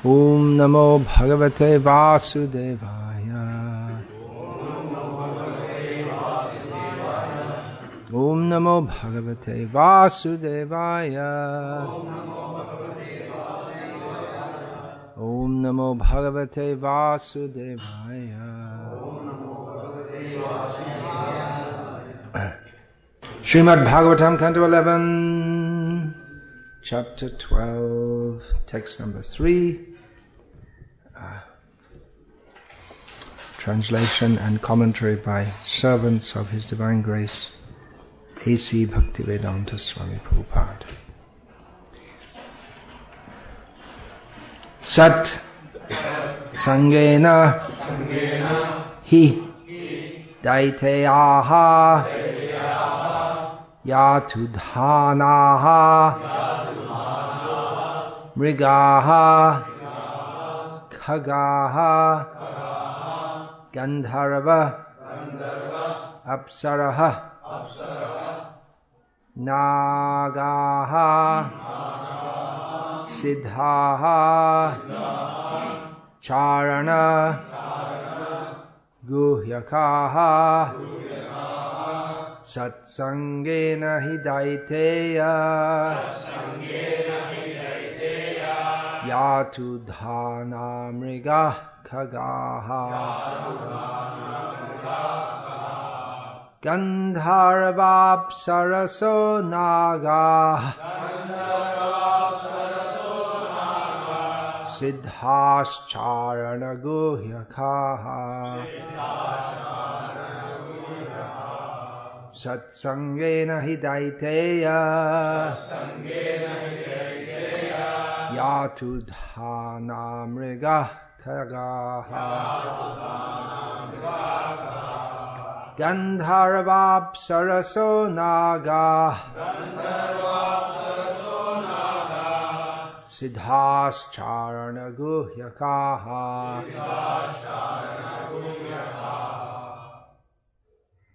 Om Namo Bhagavate Vasudevaya. Om Namo Bhagavate Vasudevaya. Om Namo Bhagavate Vasudevaya. Srimad Bhagavatam, Canto 11, Chapter 12, Text number 3. Translation and commentary by servants of His Divine Grace, A.C. Bhaktivedanta Swami Prabhupada. Sat Sangena Hi Daiteyaha Yatudhanaha Mrigaha Khagaha Gandharva Apsaraha Nagaha Siddhaha Charana Guhyakaha Satsangena Hidaiteya Yatudhana Mriga Khagaha Gandharvapsaraso Naga Siddhascharana Guhyakaha Satsangena Hidaiteya Yatudhana Mriga Khagaha Gandharvapsaraso Naga Siddhascharana Guhyakaha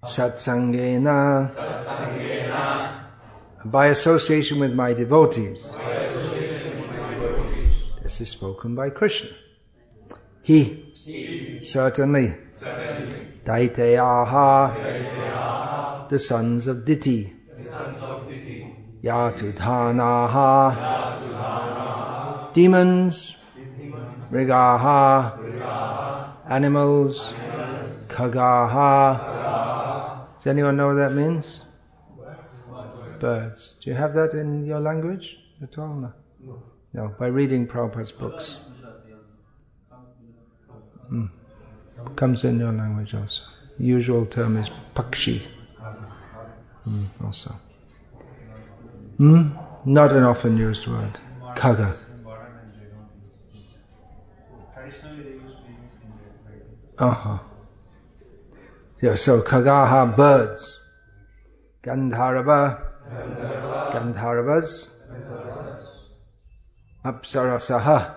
Satsangena, by association with my devotees. This is spoken by Krishna. He, certainly, Daiteyaha, the sons of Diti, Yatudhanaha, demons, Mrigaha, animals, Khagaha. Does anyone know what that means? Birds. Do you have that in your language at all? No. No, by reading Prabhupada's books. Comes in your language also. The usual term is pakshi. Also. Not an often used word. Khaga. Traditionally they used to use in yeah, so Khagaha, birds. Gandharva, Gandharvas. Apsarasaha,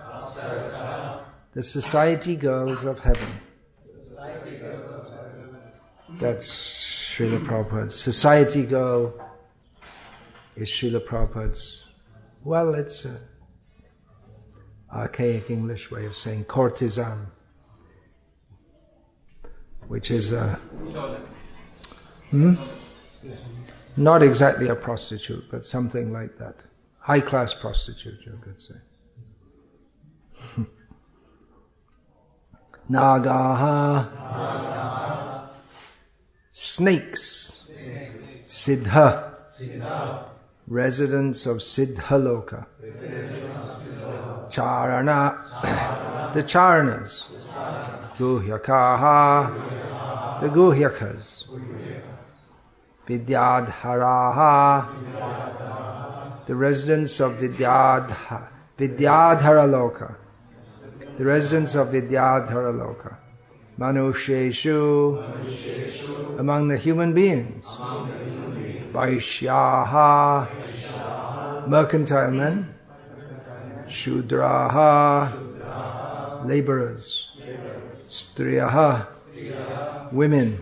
the society girls of heaven. That's Srila Prabhupada's. Society girl is Srila Prabhupada's. Well, it's an archaic English way of saying courtesan, which is not exactly a prostitute, but something like that. High-class prostitute, you could say. Nagaha, snakes. Siddha, residents of Siddhaloka. Charana, the Charanas. Guhyakaha, the Guhyakas. Vidyadharaha, the residents of Vidyadhara Loka. The residents of Vidyadhara Loka. Manusheshu, among the human beings. Vaishyaha, mercantile men. Shudraha, laborers. Striyaha, women.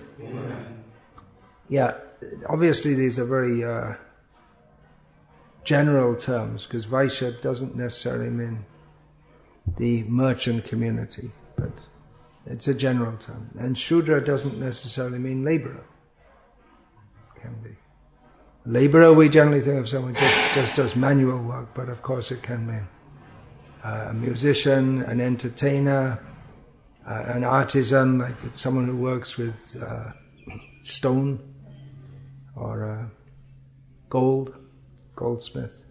Yeah, obviously these are very general terms, because Vaishya doesn't necessarily mean the merchant community, but it's a general term. And Shudra doesn't necessarily mean laborer. Can be. Laborer, we generally think of someone who just does manual work, but of course it can mean a musician, an entertainer, an artisan, like someone who works with stone or goldsmith.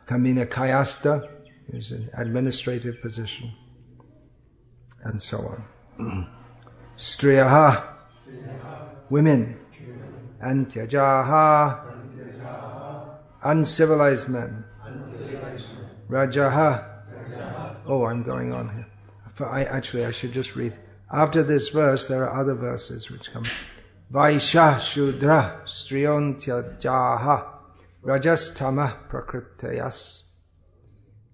Can mean a kayasta, who's an administrative position, and so on. Striyaha, women. Antyajaha, uncivilized men. Rajaha. Oh, I'm going on here. I should just read. After this verse, there are other verses which come. Vaishya Shudra Striyontyjaha Rajastama Prakritayas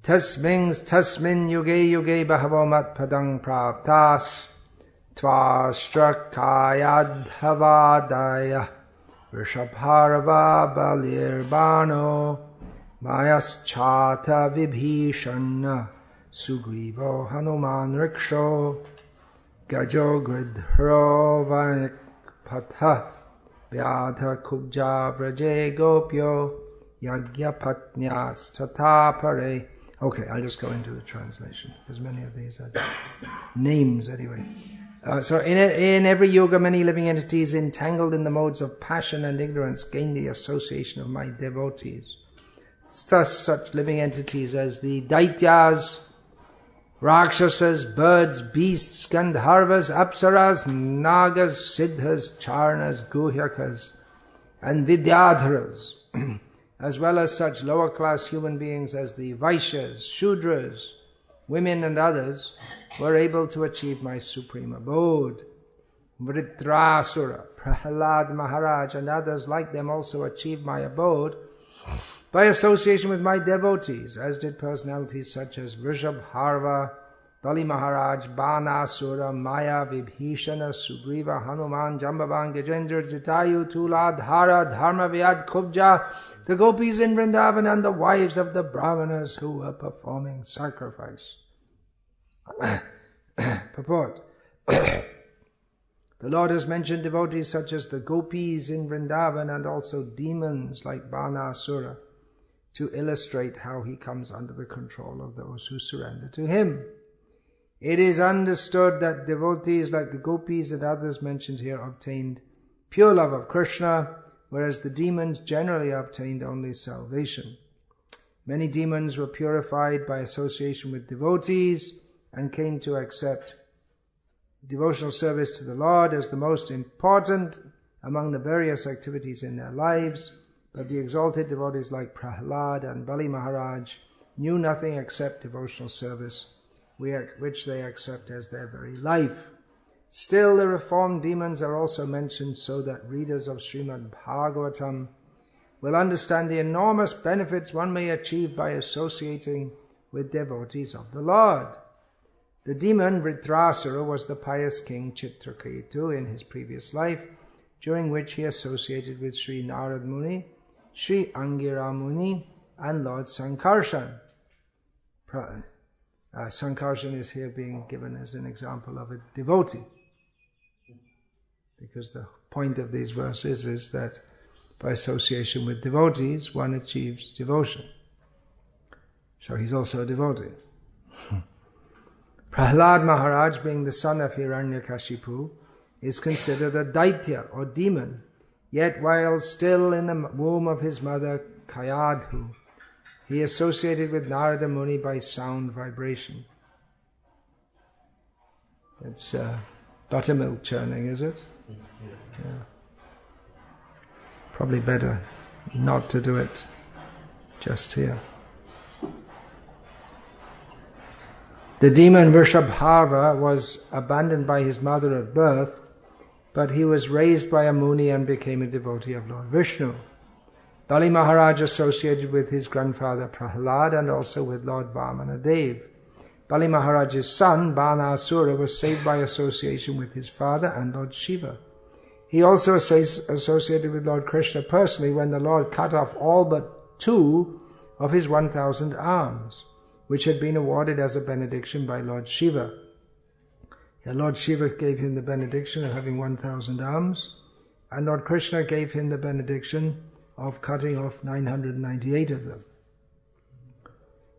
Tasmin Yuge Yuge Bahavomat Padang Praptas Tvastrakayadhavadaya Rishabharava Balirbano Mayas Chata Vibhishana Sugrivo Hanuman Riksho Gajo Gridhro Vanik Patha Vyadha Kubja Vraje Gopyo Yagya Patnyas Tatapare. Okay, I'll just go into the translation, because many of these are names anyway. So in every yoga, many living entities entangled in the modes of passion and ignorance gain the association of my devotees. Thus such living entities as the Daityas, Rakshasas, birds, beasts, Gandharvas, Apsaras, Nagas, Siddhas, Charnas, Guhyakas, and Vidyadharas, as well as such lower class human beings as the Vaishyas, Shudras, women and others, were able to achieve my supreme abode. Vritrasura, Prahlad Maharaj, and others like them also achieved my abode by association with my devotees, as did personalities such as Vrishabharva, Bali Maharaj, Banasura, Maya, Vibhishana, Sugriva, Hanuman, Jambavan, Gajendra, Jatayu, Tula, Dhara, Dharma, Vyad, Kubja, the gopis in Vrindavan, and the wives of the brahmanas who were performing sacrifice. Purport. The Lord has mentioned devotees such as the gopis in Vrindavan and also demons like Banasura to illustrate how he comes under the control of those who surrender to him. It is understood that devotees like the gopis and others mentioned here obtained pure love of Krishna, whereas the demons generally obtained only salvation. Many demons were purified by association with devotees and came to accept devotional service to the Lord as the most important among the various activities in their lives, but the exalted devotees like Prahlad and Bali Maharaj knew nothing except devotional service, which they accept as their very life. Still, the reformed demons are also mentioned so that readers of Srimad Bhagavatam will understand the enormous benefits one may achieve by associating with devotees of the Lord. The demon Vritrasura was the pious king Chitraketu in his previous life, during which he associated with Sri Narad Muni, Sri Angira Muni, and Lord Sankarshan. Sankarshan is here being given as an example of a devotee, because the point of these verses is that by association with devotees, one achieves devotion. So he's also a devotee. Prahlad Maharaj, being the son of Hiranyakashipu, is considered a Daitya or demon, yet while still in the womb of his mother Kayadhu, he associated with Narada Muni by sound vibration. It's buttermilk churning, is it? Yeah. Probably better not to do it just here. The demon Vrishabharva was abandoned by his mother at birth, but he was raised by a Muni and became a devotee of Lord Vishnu. Bali Maharaj associated with his grandfather Prahlad and also with Lord Vamana Dev. Bali Maharaj's son Banasura was saved by association with his father and Lord Shiva. He also associated with Lord Krishna personally when the Lord cut off all but 2 of his 1,000 arms. which had been awarded as a benediction by Lord Shiva. Lord Shiva gave him the benediction of having 1,000 arms, and Lord Krishna gave him the benediction of cutting off 998 of them.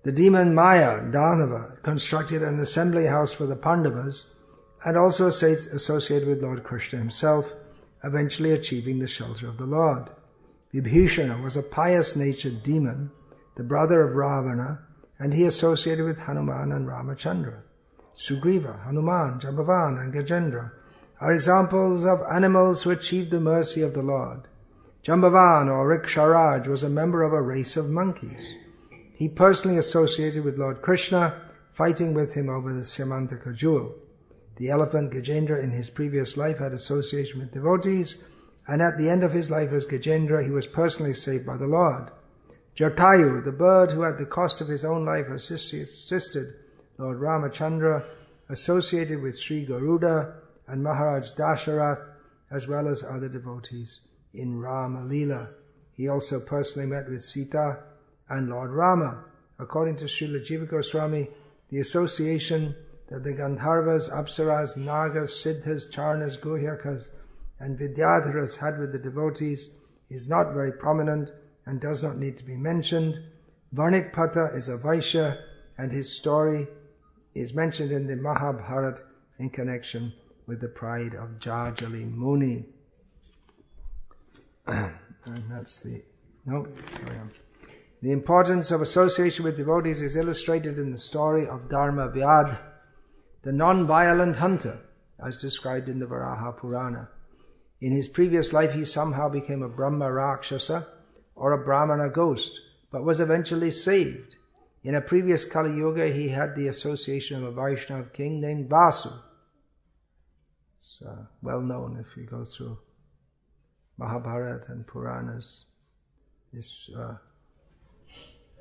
The demon Maya, Dhanava, constructed an assembly house for the Pandavas and also associated with Lord Krishna himself, eventually achieving the shelter of the Lord. Vibhishana was a pious-natured demon, the brother of Ravana, and he associated with Hanuman and Ramachandra. Sugriva, Hanuman, Jambavan, and Gajendra are examples of animals who achieved the mercy of the Lord. Jambavan, or Riksharaj, was a member of a race of monkeys. He personally associated with Lord Krishna, fighting with him over the Syamantaka jewel. The elephant Gajendra in his previous life had association with devotees, and at the end of his life as Gajendra, he was personally saved by the Lord. Jatayu, the bird who at the cost of his own life assisted Lord Ramachandra, associated with Sri Garuda and Maharaj Dasharath, as well as other devotees in Rama Leela. He also personally met with Sita and Lord Rama. According to Srila Jiva Goswami, the association that the Gandharvas, Apsaras, Nagas, Siddhas, Charnas, Guhyakas, and Vidyadharas had with the devotees is not very prominent and does not need to be mentioned. Varnitpata is a Vaishya, and his story is mentioned in the Mahabharata in connection with the pride of Jajali Muni. And that's the importance of association with devotees is illustrated in the story of Dharma Vyad, the non-violent hunter, as described in the Varaha Purana. In his previous life, he somehow became a Brahma Rakshasa, or a Brahmana ghost, but was eventually saved. In a previous Kali Yuga, he had the association of a Vaishnava king named Vasu. It's well known if you go through Mahabharata and Puranas. This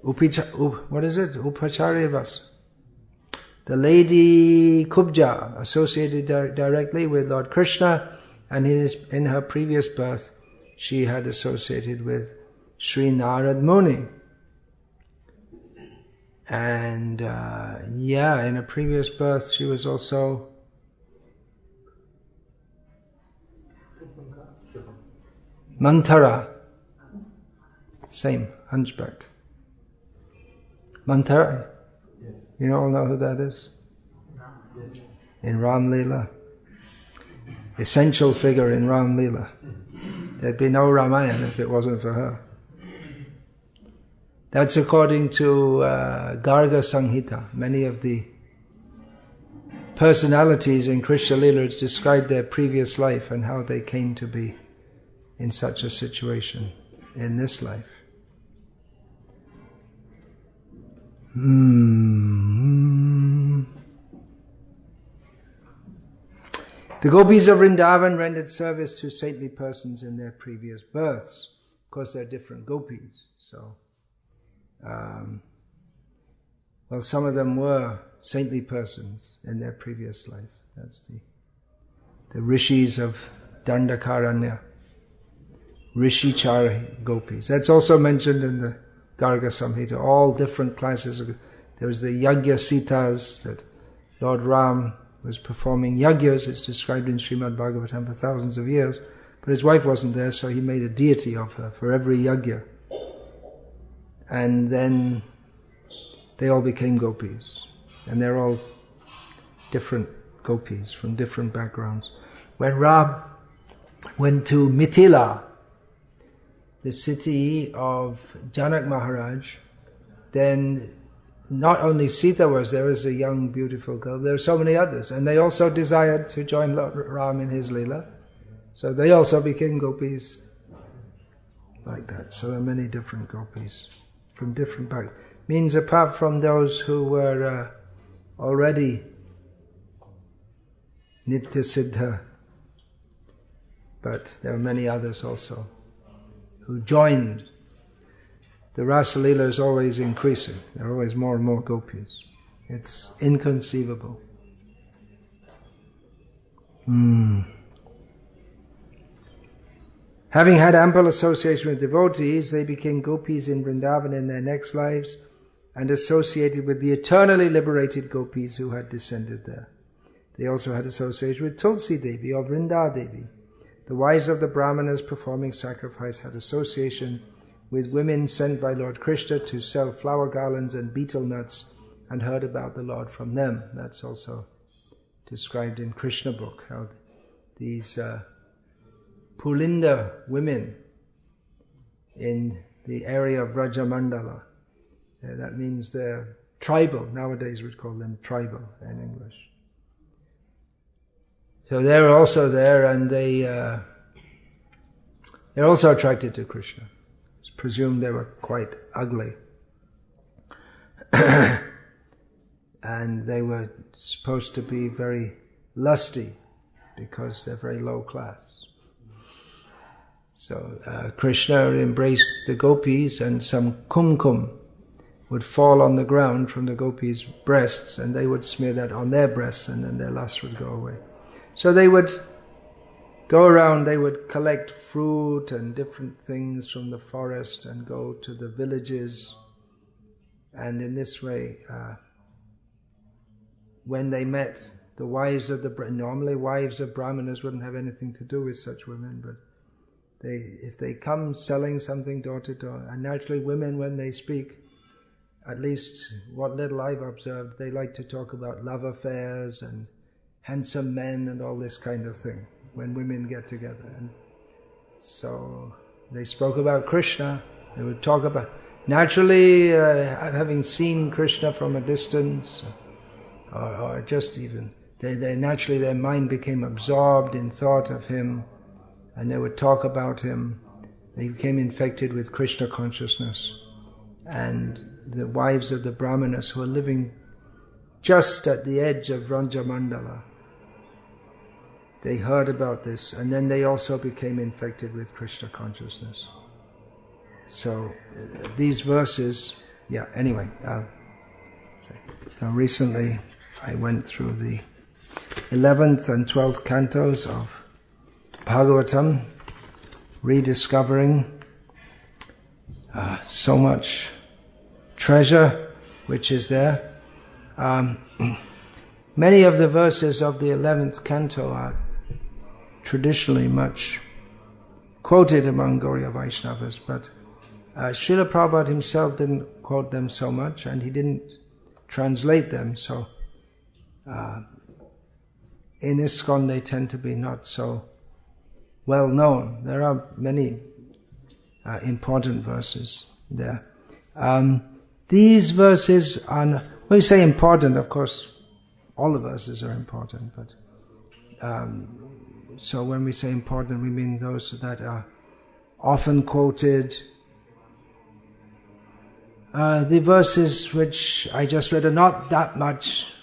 Upachari Vasu. The lady Kubja associated directly with Lord Krishna, and in her previous birth, she had associated with Sri Narad Muni. And in a previous birth, she was also Mantara. Same, hunchback. Mantara. You all know who that is? In Ram Leela. Essential figure in Ram Leela. There'd be no Ramayana if it wasn't for her. That's according to Garga Samhita. Many of the personalities in Krishna Leela describe their previous life and how they came to be in such a situation in this life. The gopis of Vrindavan rendered service to saintly persons in their previous births. Of course, they're different gopis, so some of them were saintly persons in their previous life. That's the rishis of Dandakaranya, Rishichari gopis. That's also mentioned in the Garga Samhita. All different classes. There was the Yagya Sitas that Lord Ram was performing yagyas. It's described in Srimad Bhagavatam for thousands of years. But his wife wasn't there, so he made a deity of her for every yagya. And then they all became gopis. And they're all different gopis from different backgrounds. When Ram went to Mithila, the city of Janak Maharaj, then not only Sita was there as a young, beautiful girl, there were so many others. And they also desired to join Lord Ram in his Leela. So they also became gopis like that. So there are many different gopis from different backgrounds. Means apart from those who were already Nitya Siddha, but there are many others also who joined. The Rasa Leela is always increasing. There are always more and more gopis. It's inconceivable. Having had ample association with devotees, they became gopis in Vrindavan in their next lives, and associated with the eternally liberated gopis who had descended there. They also had association with Tulsi Devi or Vrinda Devi. The wives of the Brahmanas performing sacrifice had association with women sent by Lord Krishna to sell flower garlands and betel nuts, and heard about the Lord from them. That's also described in Krishna book, how these Pulinda women in the area of Rajamandala, that means they're tribal. Nowadays we'd call them tribal in English. So they're also there, and they're also attracted to Krishna. It's presumed they were quite ugly. And they were supposed to be very lusty because they're very low class. So Krishna embraced the gopis, and some kumkum would fall on the ground from the gopis' breasts, and they would smear that on their breasts, and then their lust would go away. So they would go around, they would collect fruit and different things from the forest and go to the villages, and in this way, when they met the wives of normally wives of Brahmanas wouldn't have anything to do with such women, but if they come selling something door to door, and naturally women, when they speak, at least what little I've observed, they like to talk about love affairs and handsome men and all this kind of thing when women get together. And so they spoke about Krishna. They would talk about, naturally, having seen Krishna from a distance, or just even, they naturally their mind became absorbed in thought of him, and they would talk about him. They became infected with Krishna consciousness. And the wives of the Brahmanas who were living just at the edge of Ranjamandala, they heard about this, and then they also became infected with Krishna consciousness. So these verses, anyway, now recently I went through the 11th and 12th cantos of Bhagavatam, rediscovering so much treasure which is there. Many of the verses of the 11th canto are traditionally much quoted among Gauriya Vaishnavas, but Srila Prabhupada himself didn't quote them so much, and he didn't translate them, so in ISKCON they tend to be not so well known. There are many important verses there. These verses are, when we say important, of course, all the verses are important, but so when we say important, we mean those that are often quoted. The verses which I just read are not that much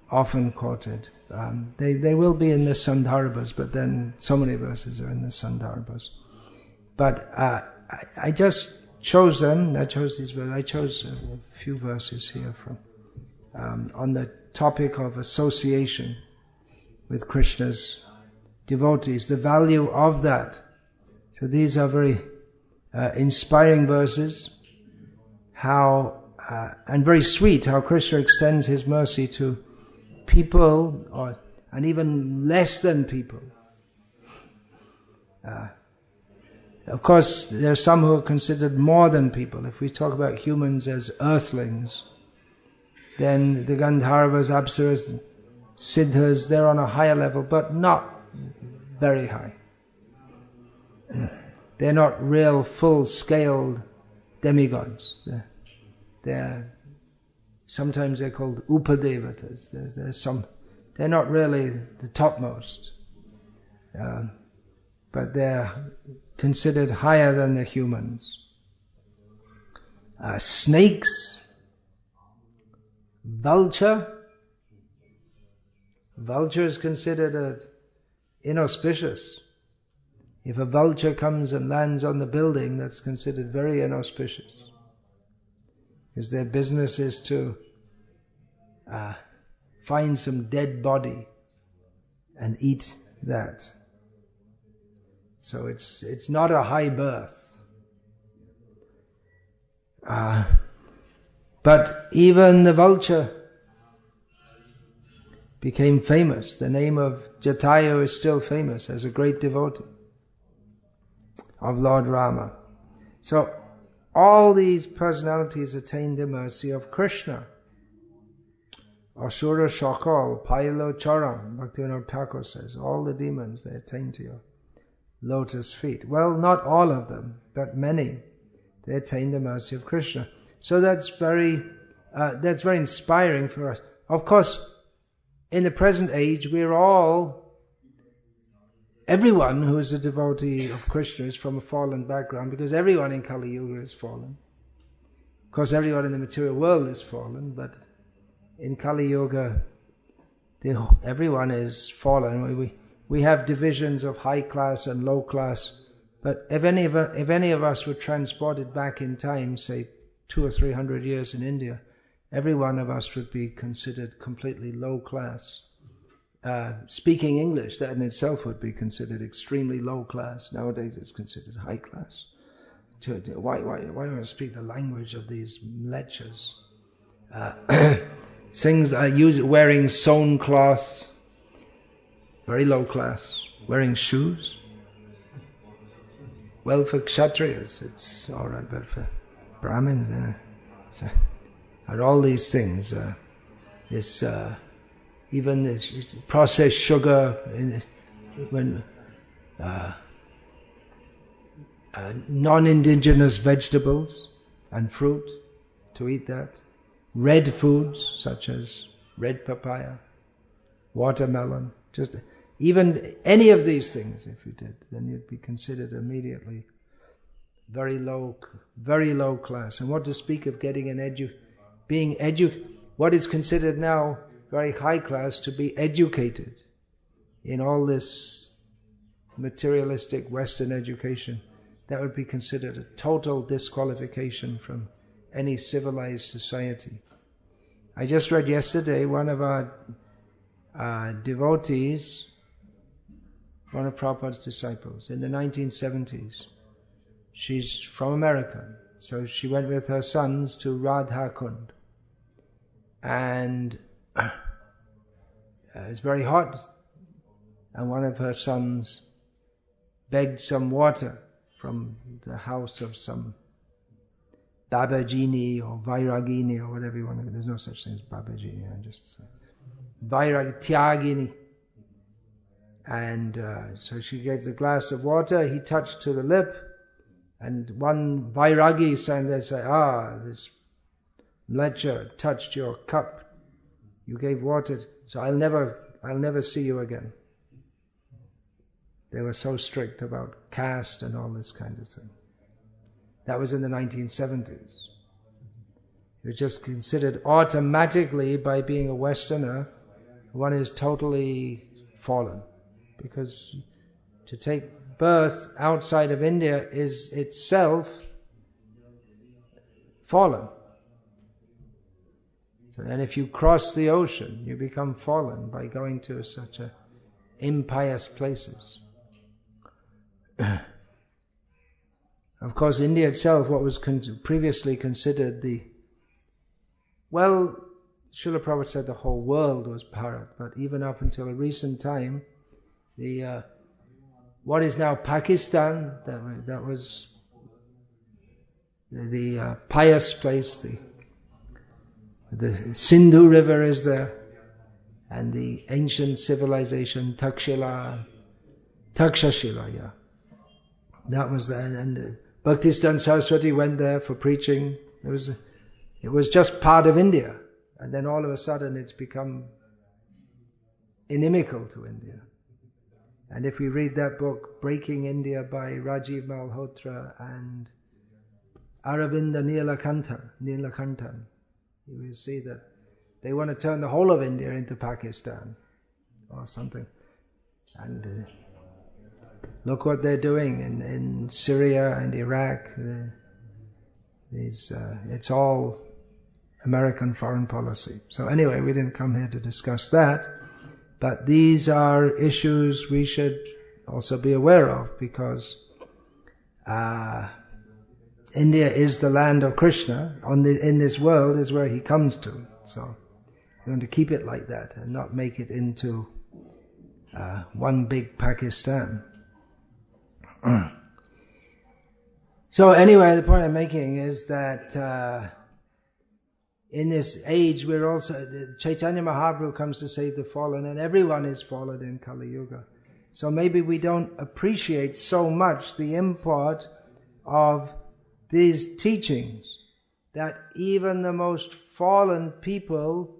often quoted. They will be in the Sandarbhas, but then so many verses are in the Sandarbhas. But I just chose them. I chose these verses. I chose a few verses here from on the topic of association with Krishna's devotees, the value of that. So these are very inspiring verses, and very sweet, how Krishna extends his mercy to people, and even less than people. Of course, there are some who are considered more than people. If we talk about humans as earthlings, then the Gandharvas, Apsaras, Siddhas, they're on a higher level, but not very high. They're not real full-scale demigods. Sometimes they're called upadevatas. They're not really the topmost, but they're considered higher than the humans. Snakes, vulture. Vulture is considered inauspicious. If a vulture comes and lands on the building, that's considered very inauspicious, because their business is to find some dead body and eat that. So it's not a high birth. But even the vulture became famous. The name of Jatayu is still famous as a great devotee of Lord Rama. So all these personalities attained the mercy of Krishna. Asura Shakal, Pailo Charan, Bhaktivinoda Thakur says, all the demons, they attain to your lotus feet. Well, not all of them, but many. They attain the mercy of Krishna. So that's very inspiring for us. Of course, in the present age, everyone who is a devotee of Krishna is from a fallen background, because everyone in Kali Yuga is fallen. Of course, everyone in the material world is fallen, but in Kali Yuga, everyone is fallen. We have divisions of high class and low class, but if any of us were transported back in time, say 200 or 300 years in India, every one of us would be considered completely low class. Speaking English, that in itself would be considered extremely low class. Nowadays it's considered high class. Why don't I speak the language of these lectures? Things wearing sewn cloths, very low class. Wearing shoes, well, for Kshatriyas it's all right, but for Brahmins, and all these things, even this processed sugar, non-indigenous vegetables and fruit, to eat that. Red foods such as red papaya, watermelon, just even any of these things, if you did, then you'd be considered immediately very low class. And what to speak of getting what is considered now very high class, to be educated in all this materialistic Western education, that would be considered a total disqualification from any civilized society. I just read yesterday one of our devotees, one of Prabhupada's disciples, in the 1970s. She's from America, so she went with her sons to Radha Kund. And it was very hot, and one of her sons begged some water from the house of some Babajini or Vairagini or whatever you want to. There's no such thing as Babajini. Tyagini. And so she gave the glass of water. He touched to the lip, and one Vairagi sang there, say, this lecture touched your cup. You gave water, so I'll never see you again. They were so strict about caste and all this kind of thing. That was in the 1970s. It was just considered automatically, by being a Westerner, one is totally fallen. Because to take birth outside of India is itself fallen. So, and if you cross the ocean, you become fallen by going to such impious places. Of course, India itself, what was previously considered Srila Prabhupada said the whole world was Bharat, but even up until a recent time, what is now Pakistan, that was the pious place, the Sindhu River is there, and the ancient civilization Takshashila, that was there, and Bhakti Saraswati went there for preaching. It was just part of India, and then all of a sudden it's become inimical to India. And if we read that book, Breaking India by Rajiv Malhotra and Aravinda Neelakantan, you will see that they want to turn the whole of India into Pakistan or something. And look what they're doing in Syria and Iraq. It's all American foreign policy. So anyway, we didn't come here to discuss that. But these are issues we should also be aware of, because India is the land of Krishna. In this world is where he comes to. So we want to keep it like that and not make it into one big Pakistan. So anyway, the point I'm making is that in this age, Chaitanya Mahaprabhu comes to save the fallen, and everyone is fallen in Kali Yuga. So maybe we don't appreciate so much the import of these teachings, that even the most fallen people,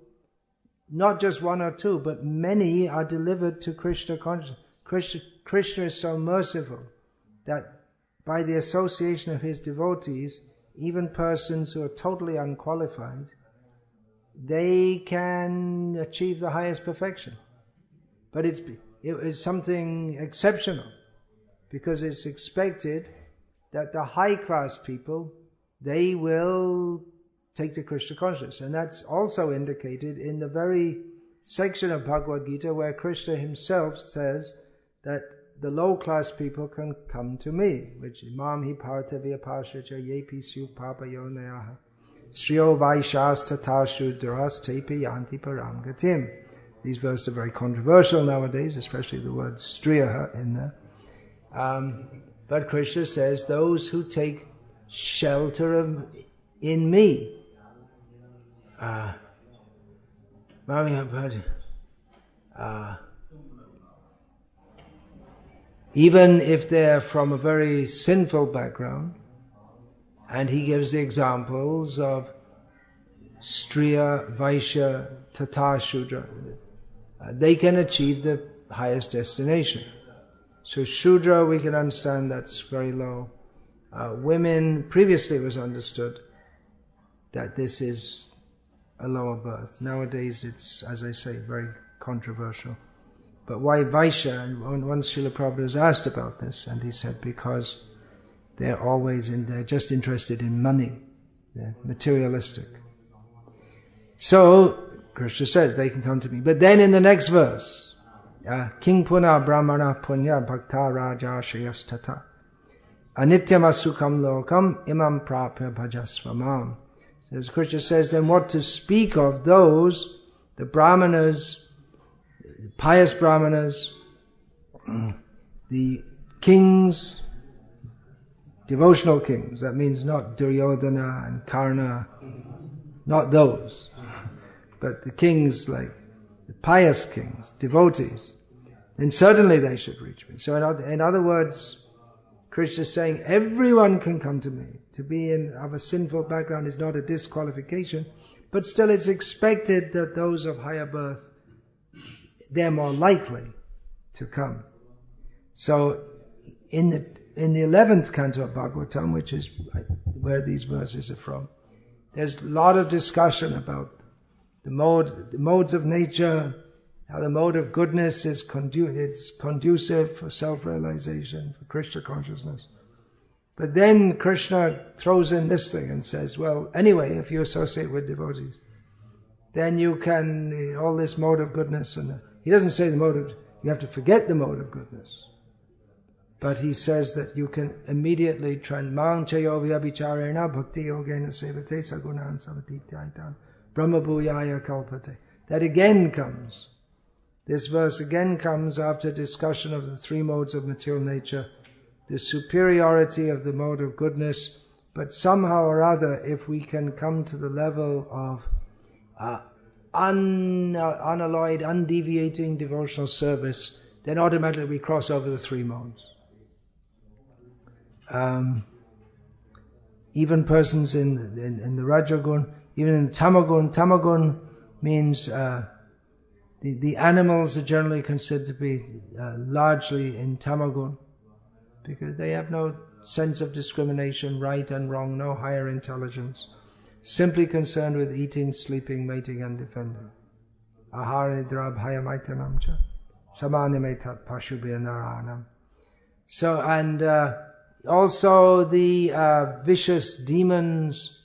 not just one or two, but many are delivered to Krishna consciousness. Krishna is so merciful that by the association of his devotees, even persons who are totally unqualified, they can achieve the highest perfection. But it is something exceptional, because it's expected that the high-class people, they will take to Krishna consciousness. And that's also indicated in the very section of Bhagavad Gita where Krishna himself says that the low-class people can come to me, which Imam hi partavya pashacha yepi syuv papayo nayaha Sriyo Vaishas Tata Shudras Tepi Yanti Param Gatim. These verses are very controversial nowadays, especially the word Striya in there. But Krishna says, those who take shelter in me, even if they're from a very sinful background, and he gives the examples of Striya, Vaishya, Tata, Shudra. They can achieve the highest destination. So Shudra, we can understand that's very low. Women, previously it was understood that this is a lower birth. Nowadays it's, as I say, very controversial. But why Vaishya? And once Srila Prabhupada was asked about this, and he said because they're just interested in money. They're materialistic. So, Krishna says they can come to me. But then in the next verse, King Puna Brahmana Punya Bhakta Raja Shayastata Anityam Asukam Lokam Imam Prapya Bhajasvamam. As Krishna says, then what to speak of those, the Brahmanas, the pious Brahmanas, the kings, devotional kings, that means not Duryodhana and Karna, not those, but the kings like the pious kings, devotees, then certainly they should reach me. So in other words, Krishna is saying everyone can come to me. To be of a sinful background is not a disqualification, but still it's expected that those of higher birth, they're more likely to come. So in the 11th canto of Bhagavatam, which is where these verses are from, there's a lot of discussion about the modes of nature, how the mode of goodness is conducive for self-realization, for Krishna consciousness. But then Krishna throws in this thing and says, well, anyway, if you associate with devotees, then you can, all this mode of goodness, and he doesn't say you have to forget the mode of goodness. But he says that you can immediately Mang Chayovya Bicharena Bhakti Yogena Sevate Sagunan Savatitaitan Brahma Bhuyaya Kalpate. That again comes. This verse again comes after discussion of the three modes of material nature, the superiority of the mode of goodness, but somehow or other, if we can come to the level of unalloyed, undeviating devotional service, then automatically we cross over the three modes. Even persons in the Rajagun, even in the Tamagun means the animals are generally considered to be largely in Tamagun, because they have no sense of discrimination, right and wrong, no higher intelligence, simply concerned with eating, sleeping, mating and defending. Ahara nidra bhayamaitanamcha samanimetat pashubhya naranam. So, and also the vicious demons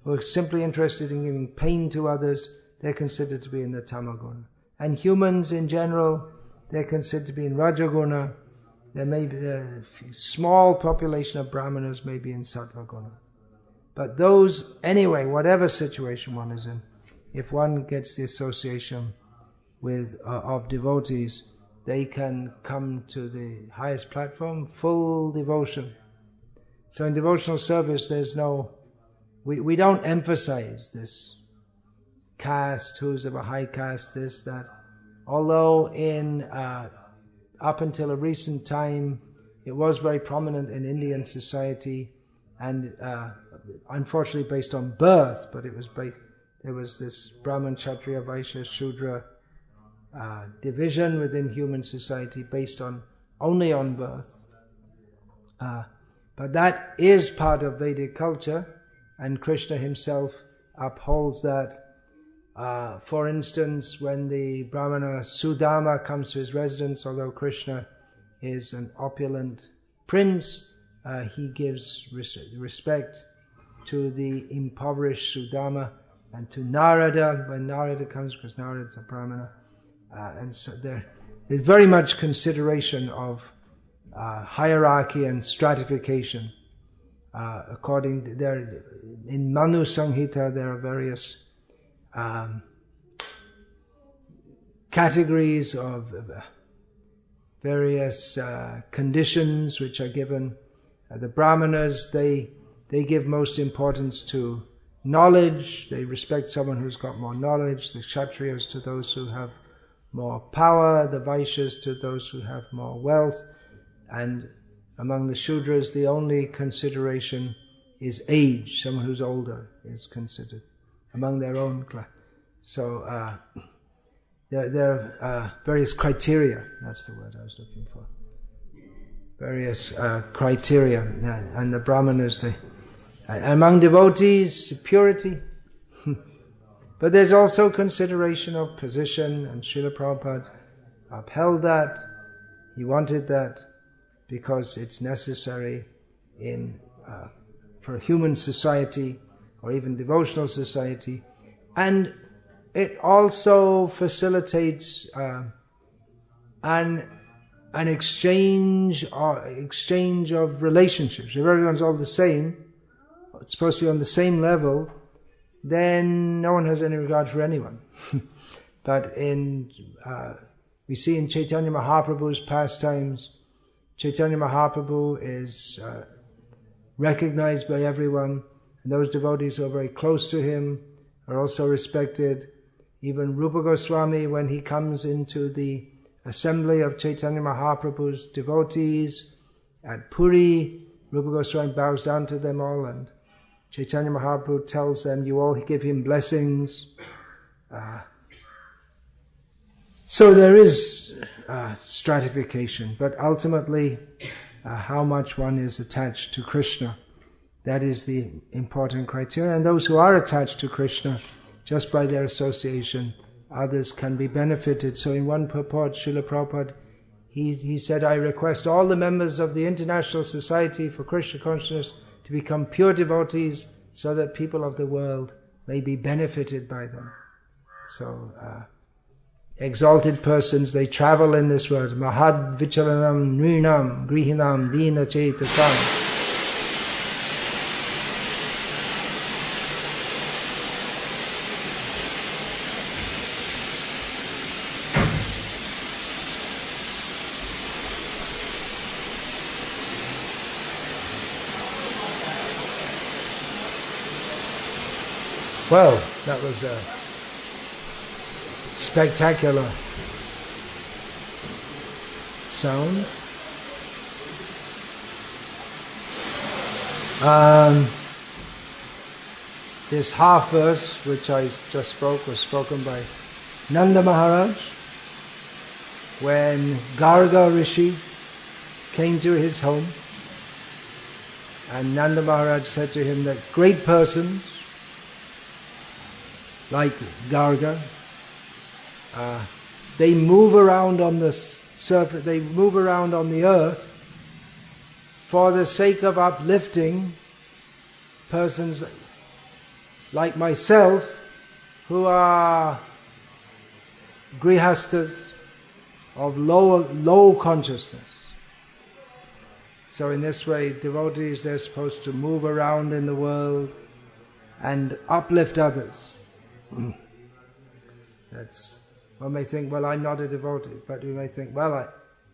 who are simply interested in giving pain to others, they're considered to be in the Tamaguna. And humans in general, they're considered to be in Rajaguna. There may be a small population of Brahmanas may be in Sattvaguna. But those, anyway, whatever situation one is in, if one gets the association with of devotees, they can come to the highest platform, full devotion. So in devotional service, there's no, we don't emphasize this caste, who's of a high caste, this, that. Although in up until a recent time, it was very prominent in Indian society, and unfortunately based on birth, but it was based, there was this Brahman, Kshatriya, Vaishya, Shudra division within human society based on only on birth. But that is part of Vedic culture, and Krishna himself upholds that. For instance, when the Brahmana Sudama comes to his residence, although Krishna is an opulent prince, he gives respect to the impoverished Sudama and to Narada when Narada comes, because Narada is a Brahmana. And so there's very much consideration of hierarchy and stratification. According to in Manu Samhita, there are various categories of various conditions which are given. The Brahmanas, they give most importance to knowledge. They respect someone who's got more knowledge. The Kshatriyas to those who have more power. The Vaishyas to those who have more wealth. And among the Shudras, the only consideration is age. Someone who's older is considered among their own class. So there are various criteria. That's the word I was looking for. Various criteria. And the Brahmanas, among devotees, purity. But there's also consideration of position, and Srila Prabhupada upheld that. He wanted that because it's necessary for human society or even devotional society, and it also facilitates an exchange of relationships. If everyone's all the same, it's supposed to be on the same level, then no one has any regard for anyone. But we see in Chaitanya Mahaprabhu's pastimes, Chaitanya Mahaprabhu is recognized by everyone, and those devotees who are very close to him are also respected. Even Rupa Goswami, when he comes into the assembly of Chaitanya Mahaprabhu's devotees at Puri, Rupa Goswami bows down to them all, and Chaitanya Mahaprabhu tells them, you all give him blessings. So there is stratification, but ultimately how much one is attached to Krishna, that is the important criteria. And those who are attached to Krishna, just by their association, others can be benefited. So in one purport, Srila Prabhupada, he said, I request all the members of the International Society for Krishna Consciousness to become pure devotees so that people of the world may be benefited by them. So, exalted persons, they travel in this world. Mahad vichalanam nrinam grihinam dina chetasam. Well, that was a spectacular sound. This half verse, which I just spoke, was spoken by Nanda Maharaj when Garga Rishi came to his home, and Nanda Maharaj said to him that great persons like Garga, they move around on the surface, they move around on the earth for the sake of uplifting persons like myself who are grihastas of low consciousness. So in this way, devotees, they're supposed to move around in the world and uplift others. One may think, well, I'm not a devotee, but we may think, well,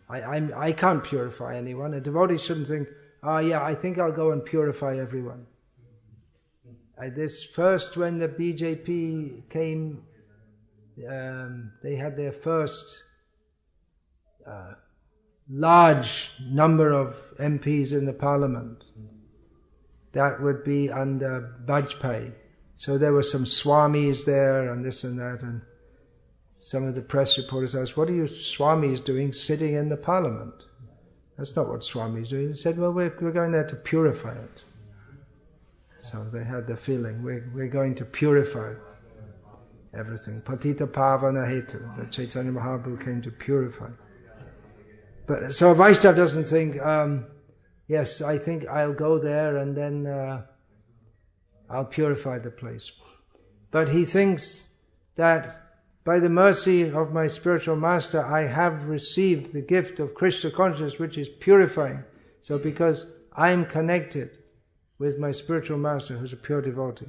I can't purify anyone. A devotee shouldn't think, oh yeah, I think I'll go and purify everyone. This first, when the BJP came, they had their first large number of MPs in the parliament. That would be under Vajpayee. So there were some Swamis there and this and that, and some of the press reporters asked, what are you Swamis doing sitting in the parliament? That's not what Swamis do. They said, well, we're going there to purify it. So they had the feeling, we're going to purify everything. Patita Pavana Hetu, that Chaitanya Mahaprabhu came to purify. But so a Vaishnava doesn't think, yes, I think I'll go there and then I'll purify the place. But he thinks that by the mercy of my spiritual master, I have received the gift of Krishna consciousness, which is purifying. So because I'm connected with my spiritual master, who's a pure devotee,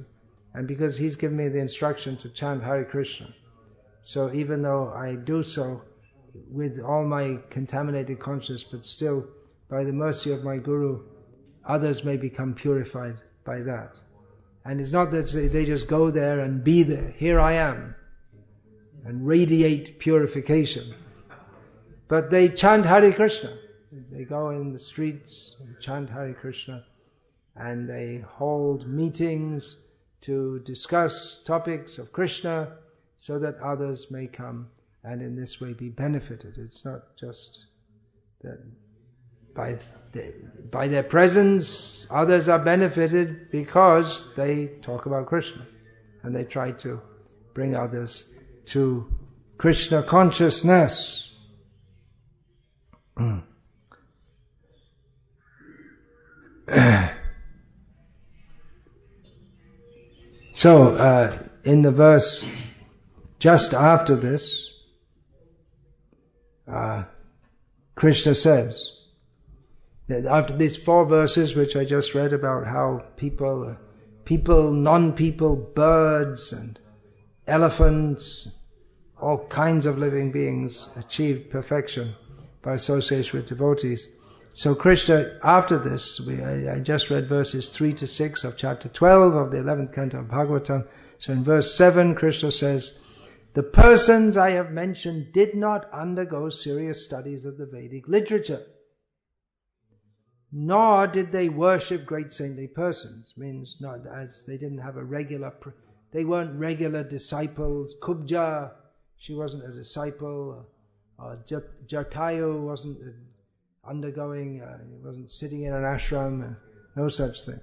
and because he's given me the instruction to chant Hare Krishna, so even though I do so with all my contaminated consciousness, but still, by the mercy of my Guru, others may become purified by that. And it's not that they just go there and be there. Here I am, and radiate purification. But they chant Hare Krishna. They go in the streets and chant Hare Krishna, and they hold meetings to discuss topics of Krishna so that others may come and in this way be benefited. It's not just that by their presence others are benefited because they talk about Krishna and they try to bring others to Krishna consciousness. So, in the verse just after this, Krishna says, that after these 4 verses which I just read about how people, non-people, birds and elephants, all kinds of living beings achieve perfection by association with devotees. So Krishna, after this, I just read verses 3 to 6 of chapter 12 of the 11th canto of Bhagavatam. So in verse 7, Krishna says, the persons I have mentioned did not undergo serious studies of the Vedic literature, nor did they worship great saintly persons. Means not as they didn't have a regular, they weren't regular disciples. Kubja, she wasn't a disciple. Jatayu wasn't undergoing, he wasn't sitting in an ashram, no such thing.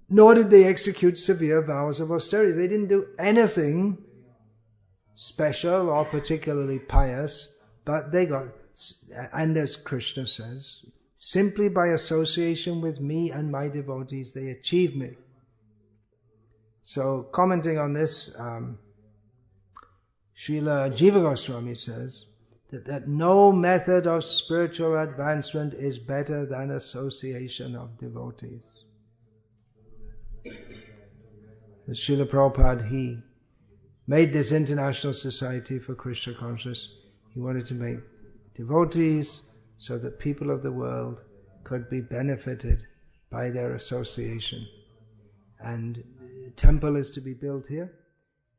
Nor did they execute severe vows of austerity. They didn't do anything special or particularly pious, but they got, and as Krishna says, simply by association with me and my devotees, they achieve me. So, commenting on this, Srila Jiva Goswami says that no method of spiritual advancement is better than association of devotees. Srila Prabhupada, he made this international society for Krishna consciousness. He wanted to make devotees so that people of the world could be benefited by their association. And a temple is to be built here.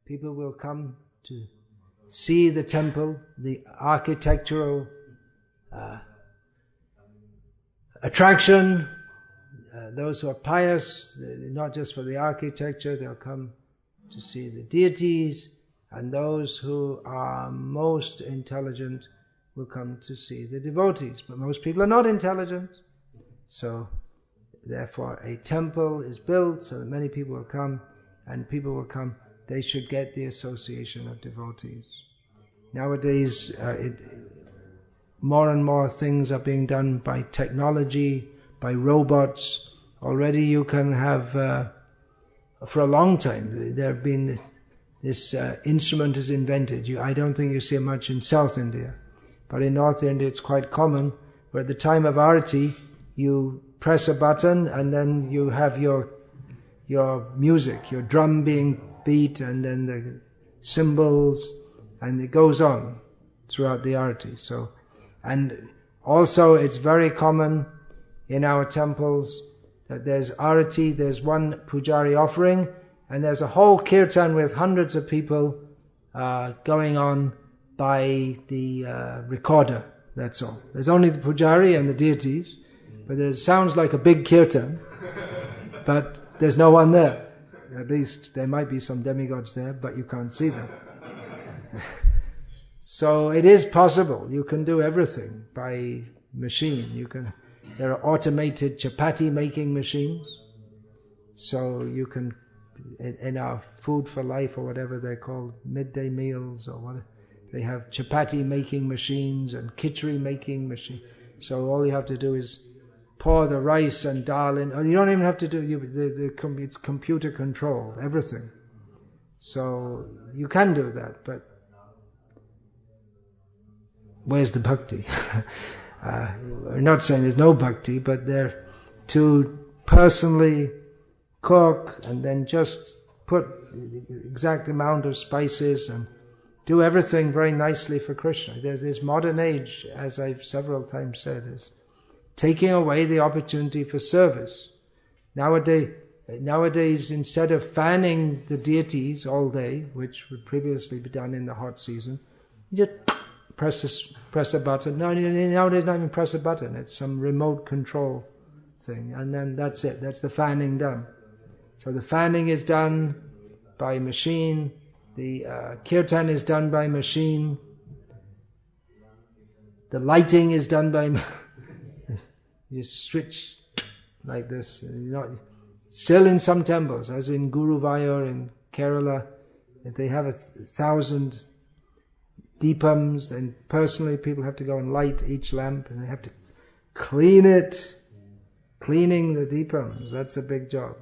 People will come to see the temple, the architectural attraction. Those who are pious, not just for the architecture, they'll come to see the deities, and those who are most intelligent will come to see the devotees. But most people are not intelligent, so therefore a temple is built so that many people will come, and people will come, they should get the association of devotees. Nowadays, more and more things are being done by technology, by robots. Already you can have, for a long time, there have been this instrument is invented. I don't think you see it much in South India, but in North India it's quite common, where at the time of arati, you press a button and then you have your your music, your drum being beat, and then the cymbals, and it goes on throughout the arati. So, and also it's very common in our temples that there's arati, there's one pujari offering, and there's a whole kirtan with hundreds of people going on by the recorder, that's all. There's only the pujari and the deities, but it sounds like a big kirtan, but there's no one there. At least there might be some demigods there, but you can't see them. So it is possible. You can do everything by machine. There are automated chapati making machines. So you can, in our Food for Life or whatever they're called, midday meals or whatever, they have chapati making machines and khichdi making machines. So all you have to do is pour the rice and dal in. You don't even have to do, it's computer controlled, everything. So you can do that, but where's the bhakti? We're not saying there's no bhakti, but they're to personally cook and then just put the exact amount of spices and do everything very nicely for Krishna. There's this modern age, as I've several times said, is taking away the opportunity for service. Nowadays, instead of fanning the deities all day, which would previously be done in the hot season, you just press a button. No, nowadays not even press a button. It's some remote control thing, and then that's it. That's the fanning done. So the fanning is done by machine. The kirtan is done by machine. The lighting is done by. You switch like this. Still in some temples, as in Guruvayur in Kerala, if they have 1,000 deepams, then personally people have to go and light each lamp, and they have to clean it. Cleaning the deepams, that's a big job.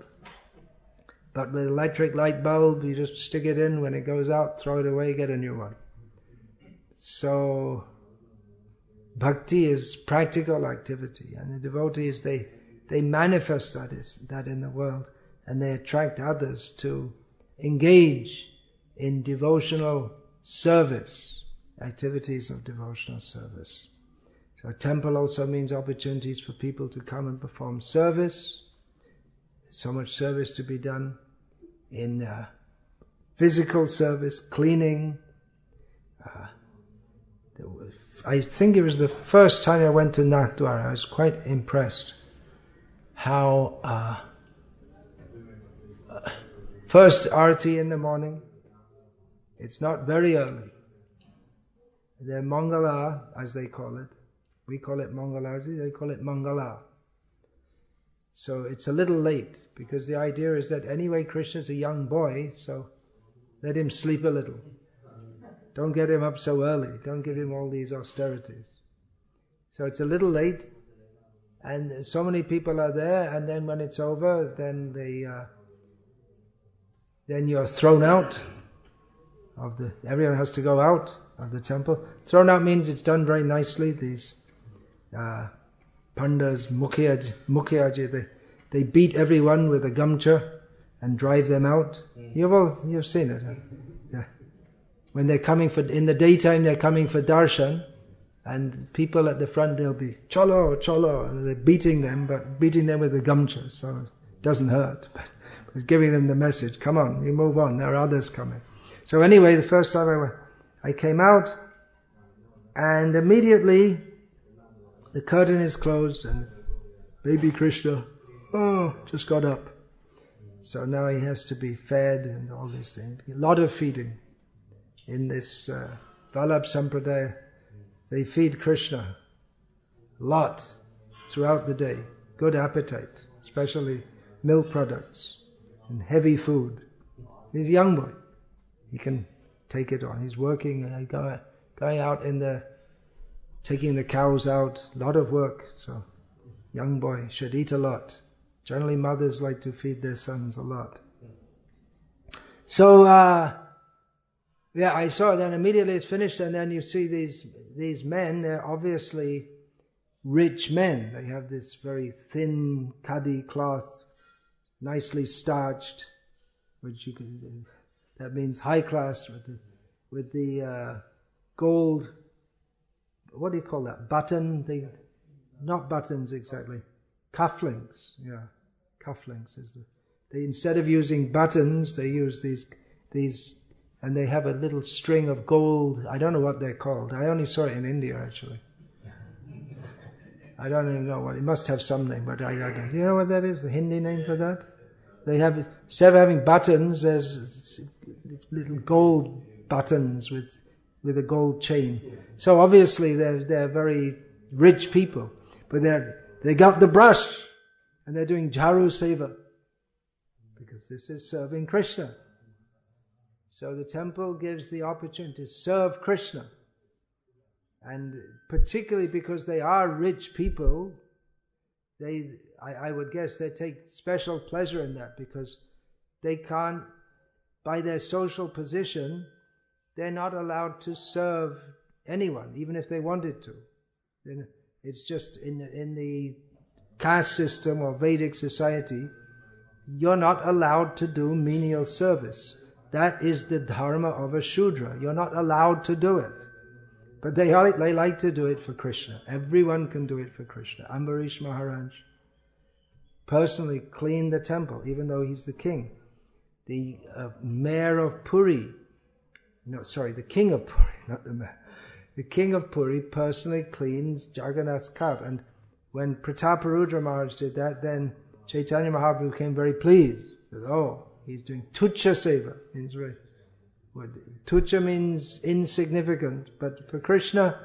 But with electric light bulb, you just stick it in, when it goes out, throw it away, get a new one. So bhakti is practical activity, and the devotees, they manifest that in the world, and they attract others to engage in devotional service, activities of devotional service. So a temple also means opportunities for people to come and perform service. So much service to be done in physical service, cleaning. I think it was the first time I went to Nathdwara, I was quite impressed how first arati in the morning, it's not very early. They're Mangala, as they call it. We call it Mangalarti, they call it Mangala. So it's a little late, because the idea is that anyway Krishna's a young boy, so let him sleep a little. Don't get him up so early, don't give him all these austerities. So it's a little late, and so many people are there, and then when it's over, then then you're thrown out of everyone has to go out of the temple. Thrown out means it's done very nicely. These pandas, mukhiyaji, they beat everyone with a gamcha and drive them out. You've seen it. Huh? Yeah. When they're coming in the daytime, they're coming for darshan, and people at the front, they'll be cholo, cholo, and they're beating them, but beating them with a gamcha, so it doesn't hurt. But it's giving them the message, come on, you move on, there are others coming. So anyway, the first time I came out, and immediately the curtain is closed, and baby Krishna, just got up. So now he has to be fed and all these things. A lot of feeding. In this Vallabh Sampradaya, they feed Krishna a lot throughout the day. Good appetite, especially milk products and heavy food. He's a young boy. He can take it on. He's working, going out taking the cows out, a lot of work. So, young boy should eat a lot. Generally, mothers like to feed their sons a lot. So, I saw it, then immediately it's finished, and then you see these men, they're obviously rich men. They have this very thin khadi cloth, nicely starched, which you can, that means high class, with the gold, what do you call that, button, not buttons exactly, cufflinks, yeah, cufflinks is they, instead of using buttons, they use these, and they have a little string of gold, I don't know what they're called, I only saw it in India actually. I don't even know what, it must have some name, but I don't. You know what that is, the Hindi name for that? They have, instead of having buttons, there's little gold buttons with a gold chain. So obviously they're very rich people, but they got the brush and they're doing Jharu Seva because this is serving Krishna. So the temple gives the opportunity to serve Krishna, and particularly because they are rich people, I would guess they take special pleasure in that because they can't, by their social position, they're not allowed to serve anyone, even if they wanted to. Then it's just in the caste system or Vedic society, you're not allowed to do menial service. That is the dharma of a Shudra. You're not allowed to do it. But they like to do it for Krishna. Everyone can do it for Krishna. Ambarish Maharaj personally cleaned the temple, even though he's the king. The mayor of Puri, the king of Puri, not the mayor. The king of Puri personally cleans Jagannath's cart. And when Prataparudra Maharaj did that, then Chaitanya Mahaprabhu became very pleased. He said, oh, he's doing Tucha Seva. Tucha means insignificant, but for Krishna,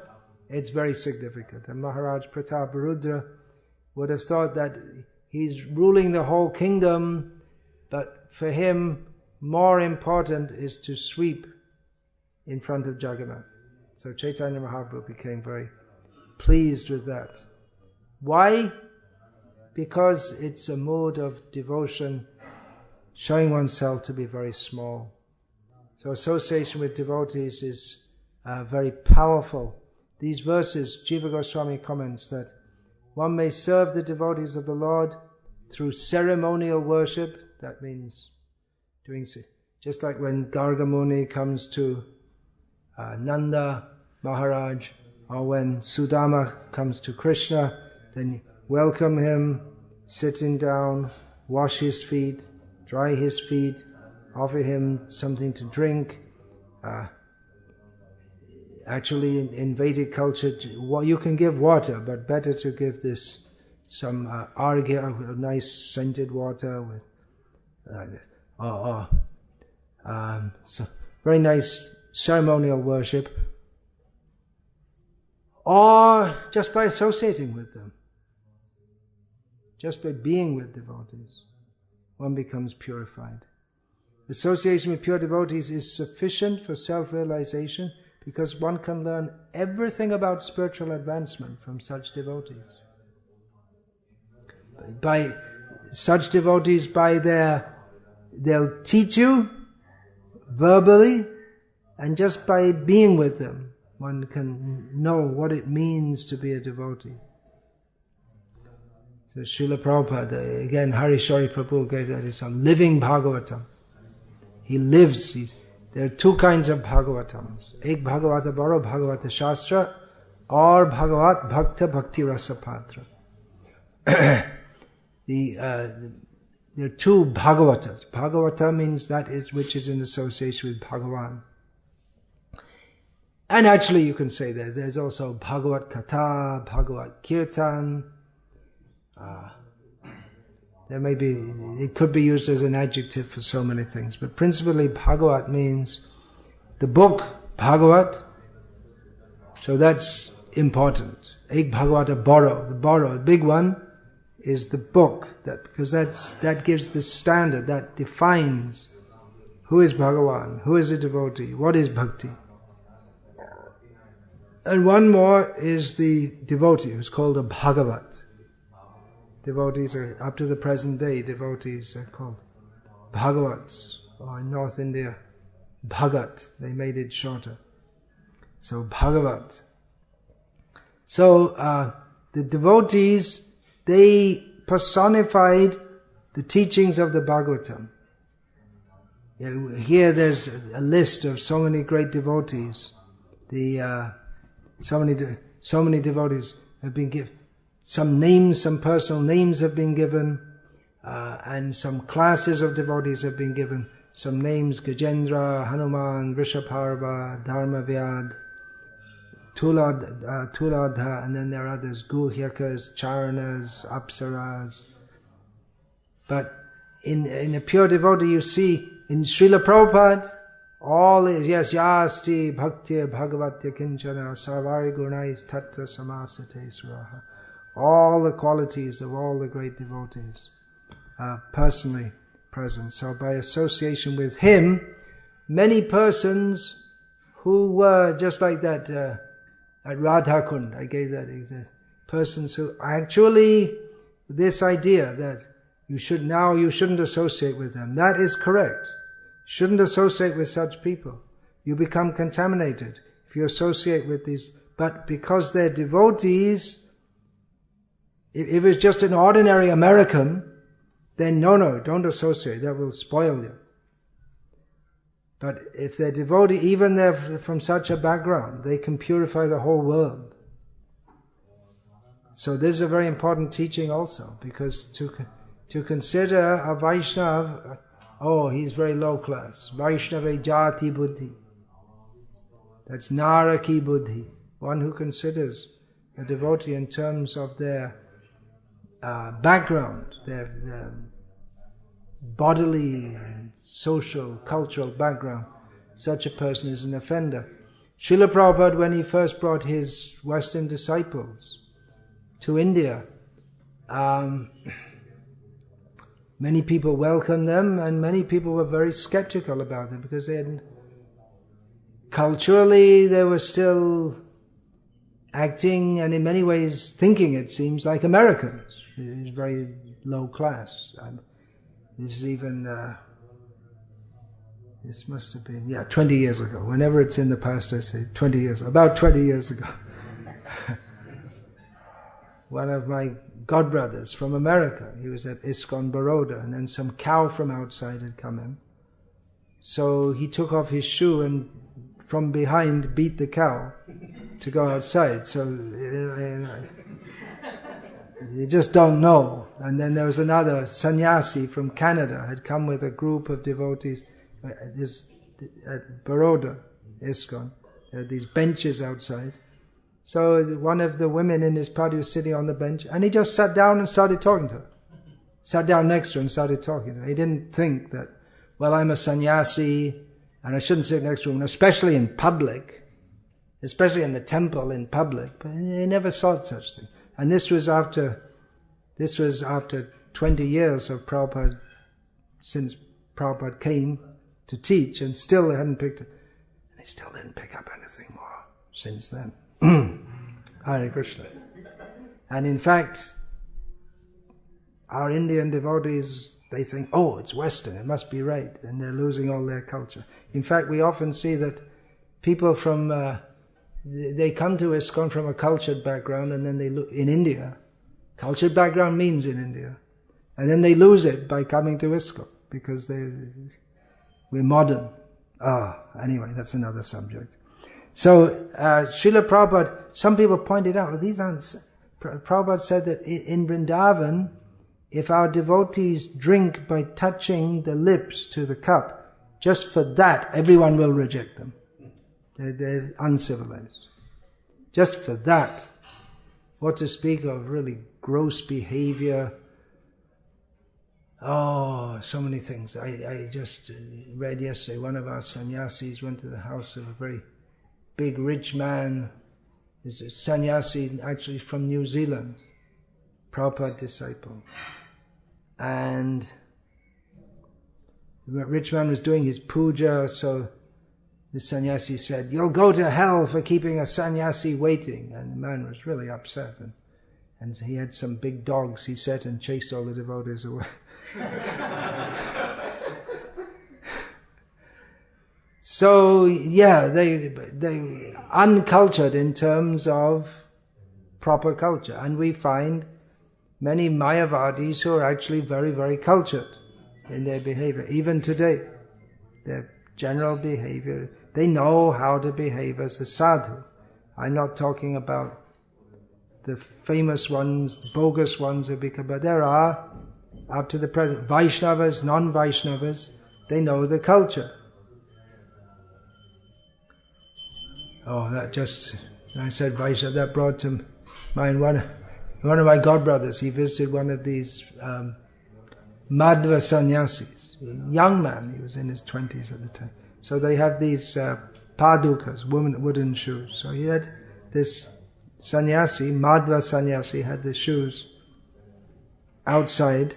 it's very significant. And Maharaj Prataparudra would have thought that he's ruling the whole kingdom, but for him, more important is to sweep in front of Jagannath. So Chaitanya Mahaprabhu became very pleased with that. Why? Because it's a mode of devotion, showing oneself to be very small. So association with devotees is very powerful. These verses, Jiva Goswami comments that one may serve the devotees of the Lord through ceremonial worship. That means doing, just like when Garga Muni comes to Nanda Maharaj, or when Sudama comes to Krishna, then you welcome him, sitting down, wash his feet, dry his feet, offer him something to drink. Actually, in Vedic culture, you can give water, but better to give this some argya, nice scented water with so very nice ceremonial worship, or just by associating with them, just by being with devotees, one becomes purified. Association with pure devotees is sufficient for self-realization because one can learn everything about spiritual advancement from such devotees. By such devotees, they'll teach you verbally, and just by being with them, one can know what it means to be a devotee. So Srila Prabhupada, again Harishori Prabhu gave that as a living Bhagavatam. He lives. There are two kinds of Bhagavatams. Ek Bhagavata Baro Bhagavata Shastra, or Bhagavat Bhakta Bhakti Rasa Patra. There are two Bhagavatas. Bhagavata means that is which is in association with Bhagavan. And actually you can say that there's also Bhagavat Katha, Bhagavat Kirtan. It could be used as an adjective for so many things, but principally Bhagavat means the book Bhagavat, so that's important. Ek Bhagavata Baro, the big one is the book, because that gives the standard, that defines who is Bhagavan, who is a devotee, what is bhakti. And one more is the devotee, who's called a Bhagavat. Devotees are, up to the present day, devotees are called Bhagavats, or in North India, Bhagat, they made it shorter. So Bhagavat. So the devotees, they personified the teachings of the Bhagavatam. Here there's a list of so many great devotees. So many devotees have been given. Some names, some personal names have been given, and some classes of devotees have been given. Some names: Gajendra, Hanuman, Vrishabharva, Dharmavyad, Tuladha, and then there are others: Guhyakas, Charanas, Apsaras. But in a pure devotee, you see in Srila Prabhupada, all is, yes, Yasti Bhakti Bhagavatya Kinchana Sarvari Gunais Tattva Samasate Suraha. All the qualities of all the great devotees are personally present. So by association with him, many persons who were just like that at Radhakund, I gave that example, persons who actually, this idea that you shouldn't associate with them, that is correct. Shouldn't associate with such people. You become contaminated if you associate with these. But because they're devotees, if it's just an ordinary American, then no, don't associate. That will spoil you. But if they're devotee, even they're from such a background, they can purify the whole world. So this is a very important teaching also, because to consider a Vaishnava, oh, he's very low class. Vaishnava jati buddhi. That's naraki buddhi. One who considers a devotee in terms of their background, their bodily, social, cultural background. Such a person is an offender. Srila Prabhupada, when he first brought his Western disciples to India, many people welcomed them, and many people were very skeptical about them because culturally they were still acting and in many ways thinking, it seems, like Americans. It is very low class. This is even, this must have been, 20 years ago. Whenever it's in the past, I say 20 years, about 20 years ago. One of my godbrothers from America, he was at ISKCON Baroda, and then some cow from outside had come in. So he took off his shoe and from behind beat the cow to go outside. So you just don't know. And then there was another sannyasi from Canada, had come with a group of devotees at Baroda, ISKCON. There are these benches outside. So one of the women in his party was sitting on the bench, and he just sat down and started talking to her. Sat down next to her and started talking to her. He didn't think that, well, I'm a sannyasi, and I shouldn't sit next to him, especially in public, especially in the temple in public. But he never thought such thing. And this was after 20 years of Prabhupada, since Prabhupada came to teach, and still they hadn't picked it. And they still didn't pick up anything more since then. Hare Krishna. And in fact, our Indian devotees, they think, oh, it's Western, it must be right, and they're losing all their culture. In fact, we often see that people from, they come to ISKCON from a cultured background, and then they look, in India, cultured background means in India, and then they lose it by coming to ISKCON, because we're modern. Anyway, that's another subject. So, Srila Prabhupada, some people pointed out, Prabhupada said that in Vrindavan, if our devotees drink by touching the lips to the cup, just for that, everyone will reject them. They're uncivilized. Just for that. What to speak of really gross behavior. Oh, so many things. I just read yesterday, one of our sannyasis went to the house of a very big rich man. He's a sannyasi actually from New Zealand, Prabhupada disciple. And the rich man was doing his puja, so the sannyasi said, "You'll go to hell for keeping a sannyasi waiting." And the man was really upset. And he had some big dogs, he said, and chased all the devotees away. So, they uncultured in terms of proper culture. And we find many Mayavadis who are actually very, very cultured in their behavior. Even today, their general behavior, they know how to behave as a sadhu. I'm not talking about the famous ones, the bogus ones who become, but there are, up to the present, Vaishnavas, non-Vaishnavas, they know the culture. Oh, that just, I said Vaishnava, that brought to mind one of my godbrothers. He visited one of these Madhva sannyasis, a young man, he was in his 20s at the time. So they have these padukas, wooden shoes. So he had this sannyasi, Madhva sannyasi, had the shoes outside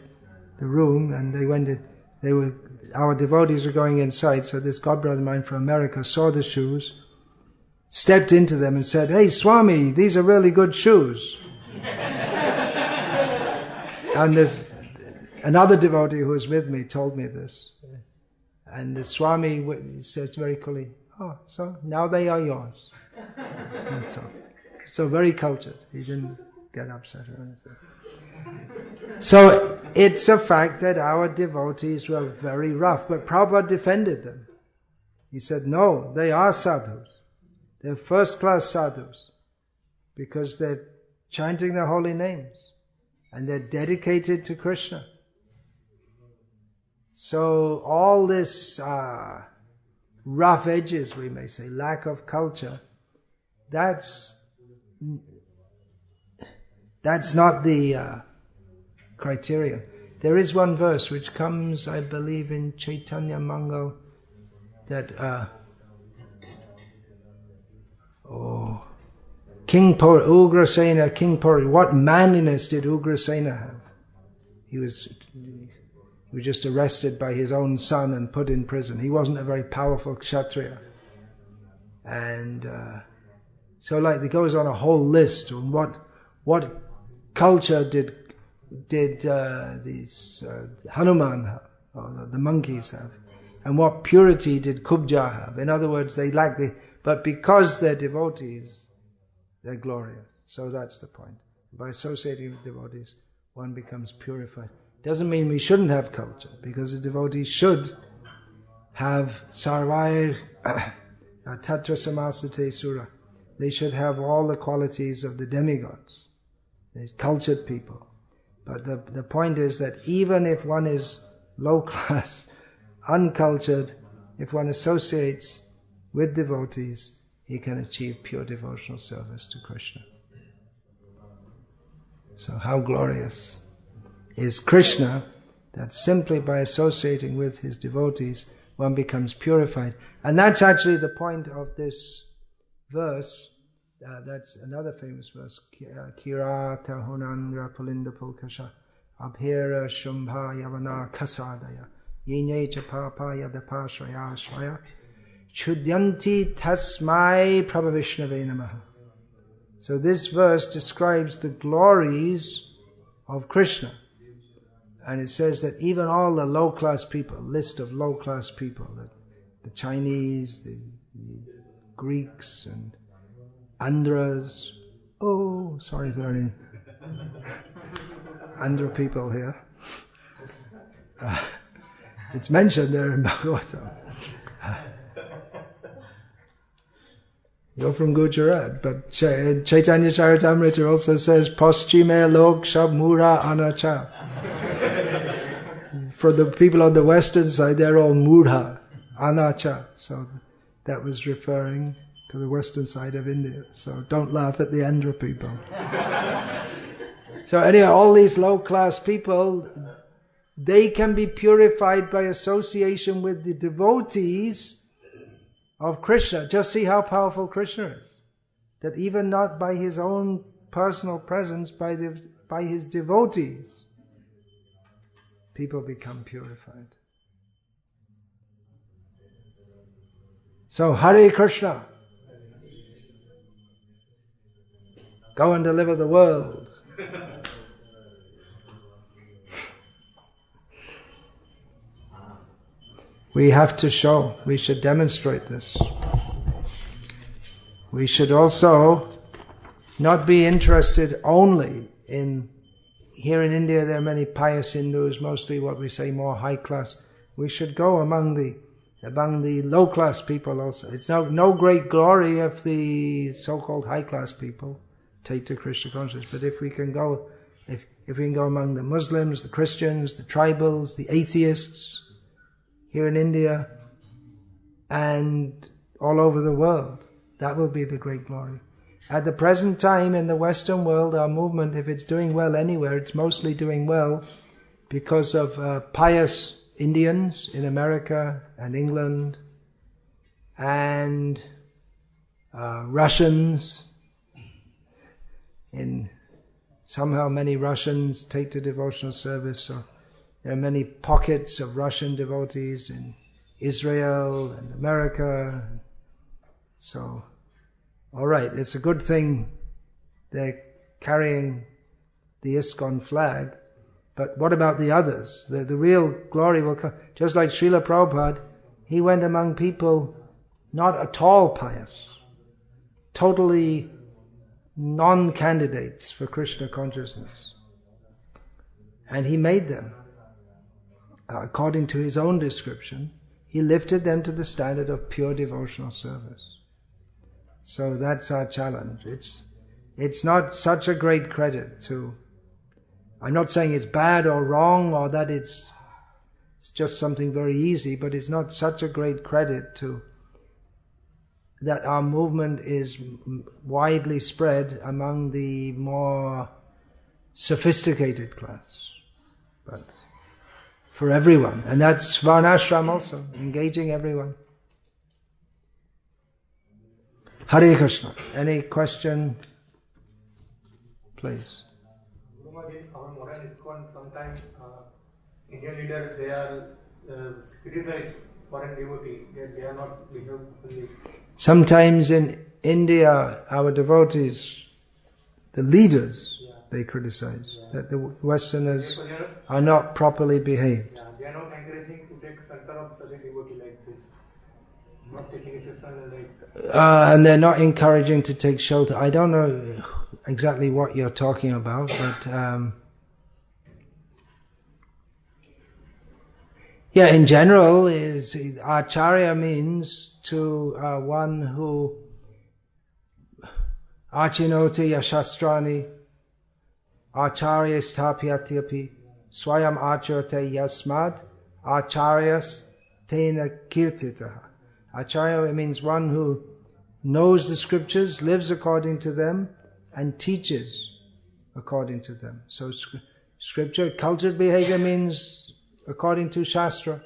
the room, and our devotees were going inside, so this godbrother of mine from America saw the shoes, stepped into them and said, "Hey Swami, these are really good shoes." And another devotee who was with me told me this. And the Swami says very coolly, "Oh, so now they are yours." That's all. So very cultured. He didn't get upset or anything. So it's a fact that our devotees were very rough, but Prabhupada defended them. He said, no, they are sadhus. They're first-class sadhus because they're chanting the holy names and they're dedicated to Krishna. So all this rough edges, we may say, lack of culture, that's not the criteria. There is one verse which comes, I believe, in Chaitanya Mangal, that King Ugrasena, King Puri, what manliness did Ugrasena have? He was just arrested by his own son and put in prison. He wasn't a very powerful kshatriya. And so like it goes on a whole list on what culture did these Hanuman have, or the monkeys have, and what purity did Kubja have. In other words, they lack but because they're devotees, they're glorious. So that's the point. By associating with devotees, one becomes purified. Doesn't mean we shouldn't have culture, because the devotees should have sarvaya tatra samasate sura. They should have all the qualities of the demigods. They're cultured people. But the point is that even if one is low class, uncultured, if one associates with devotees, he can achieve pure devotional service to Krishna. So how glorious is Krishna that simply by associating with his devotees, one becomes purified. And that's actually the point of this verse. That's another famous verse. Kirata hunandra pulinda pulkasha abhira shumbha yavana kasadaya yene chapapa yadapashraya shraya chudyanti tasmai prabhavishnave namaha. So this verse describes the glories of Krishna. And it says that even all the low-class people, list of low-class people, the Chinese, the Greeks and Andhras, sorry for any Andhra people here. It's mentioned there in Bhagavatam. You're from Gujarat, but Chaitanya Charitamrita also says, Paschime lok shab mura anacha. For the people on the western side, they're all mudha, anacha. So that was referring to the western side of India. So don't laugh at the Andhra people. So anyway, all these low-class people, they can be purified by association with the devotees of Krishna. Just see how powerful Krishna is. That even not by his own personal presence, by his devotees, people become purified. So, Hare Krishna. Go and deliver the world. We have to show, we should demonstrate this. We should also not be interested only in here in India there are many pious Hindus, mostly what we say more high class. We should go among the low class people also. It's no great glory if the so-called high class people take to Krishna consciousness, but if we can go among the Muslims, the Christians, the tribals, the atheists here in India and all over the world, that will be the great glory. At the present time in the Western world, our movement, if it's doing well anywhere, it's mostly doing well because of pious Indians in America and England and Russians. Somehow many Russians take to devotional service, so there are many pockets of Russian devotees in Israel and America. So, all right, it's a good thing they're carrying the ISKCON flag, but what about the others? The real glory will come. Just like Srila Prabhupada, he went among people not at all pious, totally non-candidates for Krishna consciousness. And he made them, according to his own description, he lifted them to the standard of pure devotional service. So that's our challenge. It's not such a great credit to, I'm not saying it's bad or wrong or that it's just something very easy, but it's not such a great credit to that our movement is widely spread among the more sophisticated class. But for everyone, and that's Varnashram also, engaging everyone. Hare Krishna. Any question? Please. Our modern ISKCON, sometimes Indian leaders, they are criticized foreign devotees, they are not behaved fully. Sometimes in India, our devotees, the leaders, they criticize that the Westerners are not properly behaved. They are not encouraging to take center of such a devotee like this. Not taking a session like and they're not encouraging to take shelter. I don't know exactly what you're talking about, but yeah, in general, Acharya means to one who Achinoti yashastrani Acharya sthapyatyapi swayam acharate yasmad Acharyas tena kirtitaha. Acharya means one who knows the scriptures, lives according to them, and teaches according to them. So scripture, cultured behavior means according to Shastra.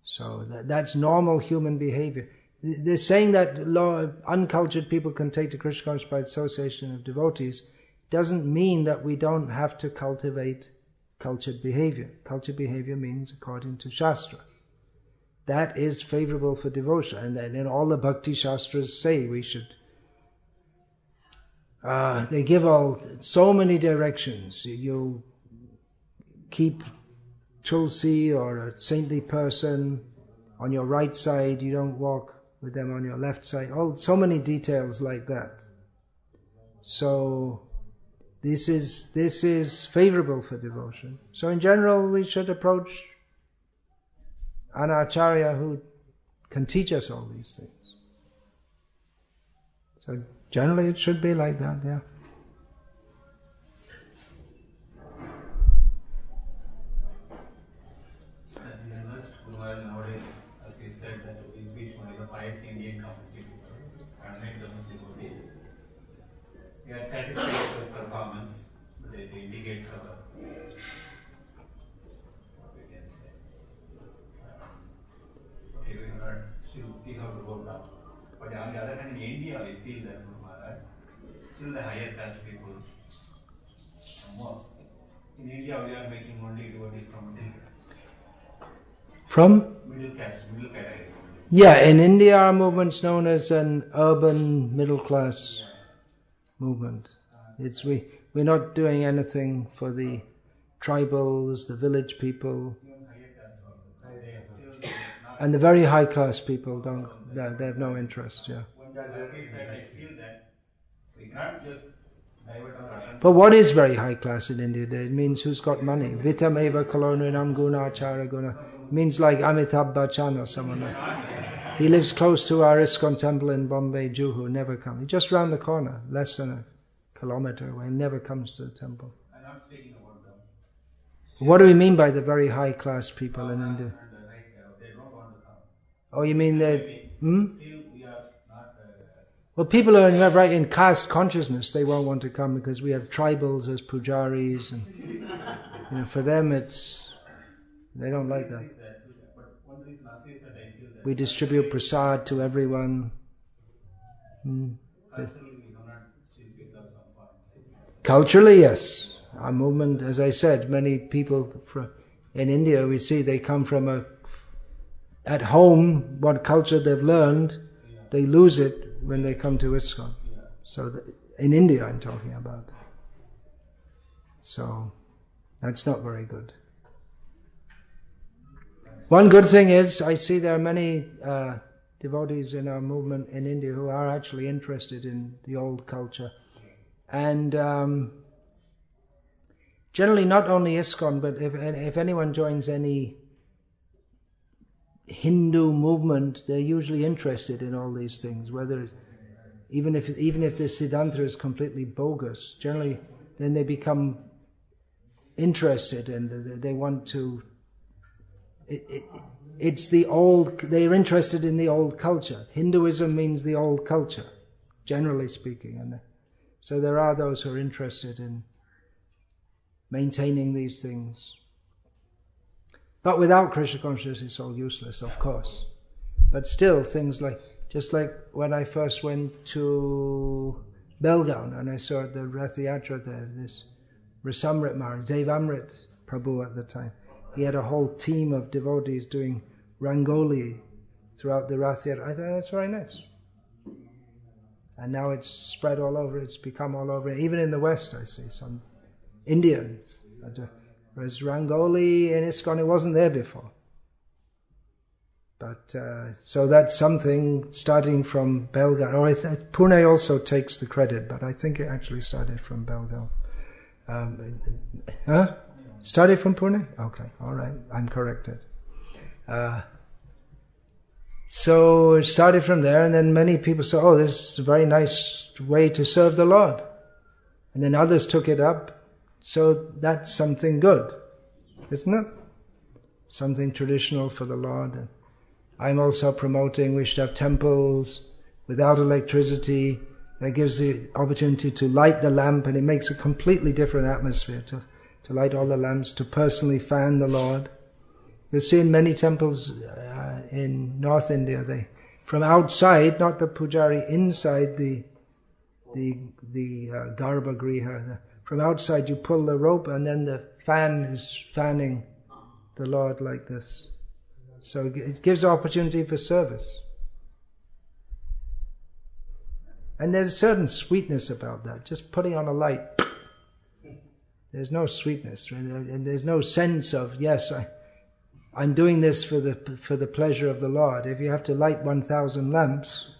So that's normal human behavior. They're saying that uncultured people can take to Krishna consciousness by association of devotees doesn't mean that we don't have to cultivate cultured behavior. Cultured behavior means according to Shastra. That is favorable for devotion. And then in all the Bhakti Shastras say we should. They give so many directions. You keep Tulsi or a saintly person on your right side, you don't walk with them on your left side. So many details like that. So this is favorable for devotion. So in general, we should approach an acharya who can teach us all these things. So generally, it should be like that. Yeah. Nowadays, as you said, that we preach only the pious Indian community and make the Muslim devotees. We are satisfied with the performance, but it indicates our, what we can say. Okay, we have to go down. But on the other hand, in India, we feel that still the higher caste people more. In India, we are making only devotees from middle caste. From? Middle category. Yeah, in India our movement's known as an urban middle class movement. We're not doing anything for the tribals, the village people, and the very high class people they have no interest. Yeah. I feel that we cannot just But what is very high class in India? It means who's got money. Vitam eva kaloninam guna achara guna. Means like Amitabh Bachchan or someone like that. He lives close to our ISKCON temple in Bombay, Juhu, never comes. He's just round the corner, less than a kilometer away, never comes to the temple. I'm not speaking about them. What do we mean by the very high class people in India? They don't want to come. Oh, you mean that? We are not. Well, people who are right in caste consciousness, they won't want to come because we have tribals as pujaris, and for them they don't like that. But one reason also is that I feel that We distribute prasad to everyone. culturally we do not still pick up some point. Culturally, yes. Our movement, as I said, many people in India, we see they come from at home, what culture they've learned, they lose it when they come to ISKCON. So in India I'm talking about. So that's not very good. One good thing is, I see there are many devotees in our movement in India who are actually interested in the old culture. And generally not only ISKCON, but if anyone joins any Hindu movement, they're usually interested in all these things, even if the Siddhanta is completely bogus, generally then they become interested and they want to. It's the old. They're interested in the old culture. Hinduism means the old culture, generally speaking, and so there are those who are interested in maintaining these things. But without Krishna consciousness, it's all useless, of course. But still, things like, just like when I first went to Belgaum and I saw the Rath Yatra there, this Rasamrit Maharaj, Devamrit Prabhu at the time, he had a whole team of devotees doing Rangoli throughout the Rath Yatra. I thought that's very nice. And now it's spread all over, it's become all over. Even in the West I see some Indians. Whereas Rangoli in ISKCON, it wasn't there before. But so that's something starting from Belgaum. Or Pune also takes the credit, but I think it actually started from Belgaum. Started from Pune? Okay, all right, I'm corrected. So it started from there, and then many people said, oh, this is a very nice way to serve the Lord. And then others took it up. So that's something good, isn't it? Something traditional for the Lord. And I'm also promoting we should have temples without electricity. That gives the opportunity to light the lamp, and it makes a completely different atmosphere to light all the lamps, to personally fan the Lord. You'll see in many temples in North India, they from outside, not the pujari, inside the garbhagriha, from outside you pull the rope and then the fan is fanning the Lord like this. So it gives opportunity for service. And there's a certain sweetness about that, just putting on a light. There's no sweetness, and there's no sense of, yes, I'm doing this for the pleasure of the Lord. If you have to light 1,000 lamps,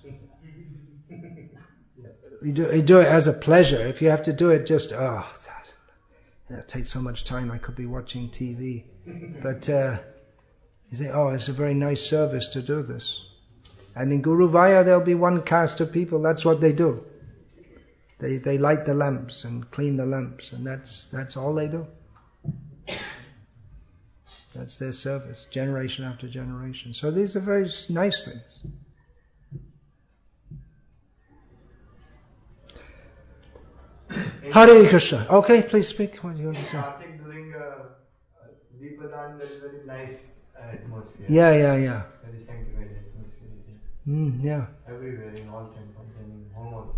you do it as a pleasure. If you have to do it just, that takes so much time, I could be watching TV. But you say, it's a very nice service to do this. And in Guru Vaya there'll be one caste of people, that's what they do. They light the lamps and clean the lamps, and that's all they do. That's their service, generation after generation. So these are very nice things. Hare Krishna. Okay, please speak. What do you want to say? Starting during Deepadan, there is very nice atmosphere. Yeah. Very sanctified atmosphere. Yeah. Everywhere, in all temples and in home also.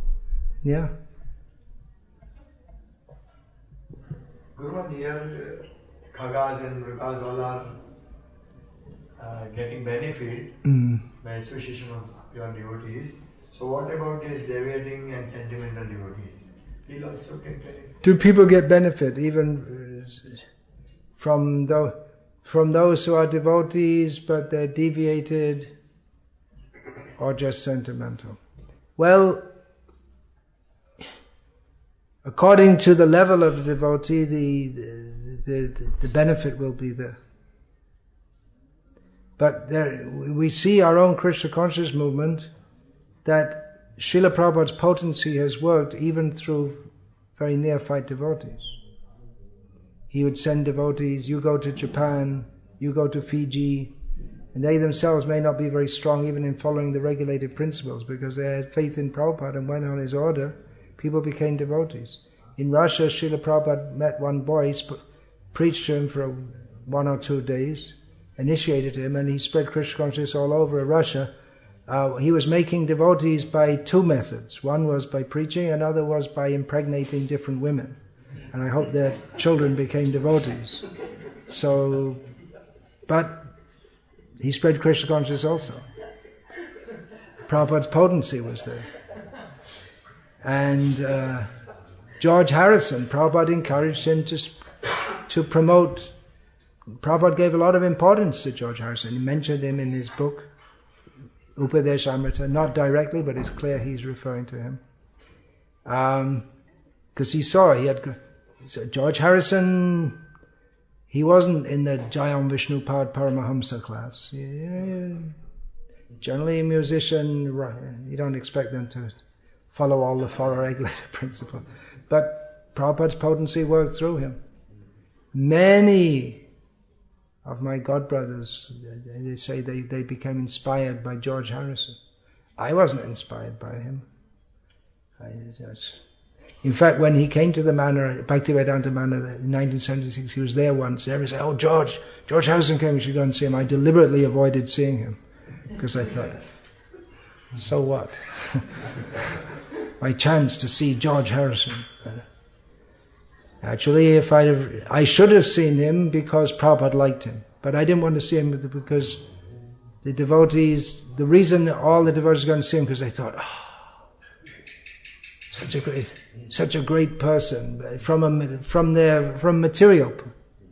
Yeah. Guru, here Khagas and Vikas all are getting benefit by association of pure devotees. So what about these deviating and sentimental devotees? He'll also get benefit. Do people get benefit even from those who are devotees but they're deviated or just sentimental? Well, according to the level of the devotee, the benefit will be there. But there, we see our own Krishna conscious movement that Srila Prabhupada's potency has worked even through very neophyte devotees. He would send devotees, you go to Japan, you go to Fiji, and they themselves may not be very strong even in following the regulated principles, because they had faith in Prabhupada and went on his order, people became devotees. In Russia, Srila Prabhupada met one boy, preached to him for 1 or 2 days, initiated him, and he spread Krishna consciousness all over Russia. He was making devotees by 2 methods. One was by preaching, another was by impregnating different women. And I hope their children became devotees. So, but he spread Krishna consciousness also. Prabhupada's potency was there. And George Harrison, Prabhupada encouraged him to promote. Prabhupada gave a lot of importance to George Harrison. He mentioned him in his book, Upadesh Amrita, not directly, but it's clear he's referring to him. Because he saw, George Harrison, he wasn't in the Jayam Vishnupad Paramahamsa class. Generally a musician, you don't expect them to follow all the four-regulated principle. But Prabhupada's potency worked through him. Many of my godbrothers, they say they became inspired by George Harrison. I wasn't inspired by him. In fact, when he came to the manor, Bhaktivedanta Manor in 1976, he was there once, and everybody said, oh, George Harrison came, we should go and see him. I deliberately avoided seeing him, because I thought, so what? My chance to see George Harrison. Actually, I should have seen him because Prabhupada liked him. But I didn't want to see him because the devotees, the reason all the devotees were going to see him, because they thought, oh, such a great person, from material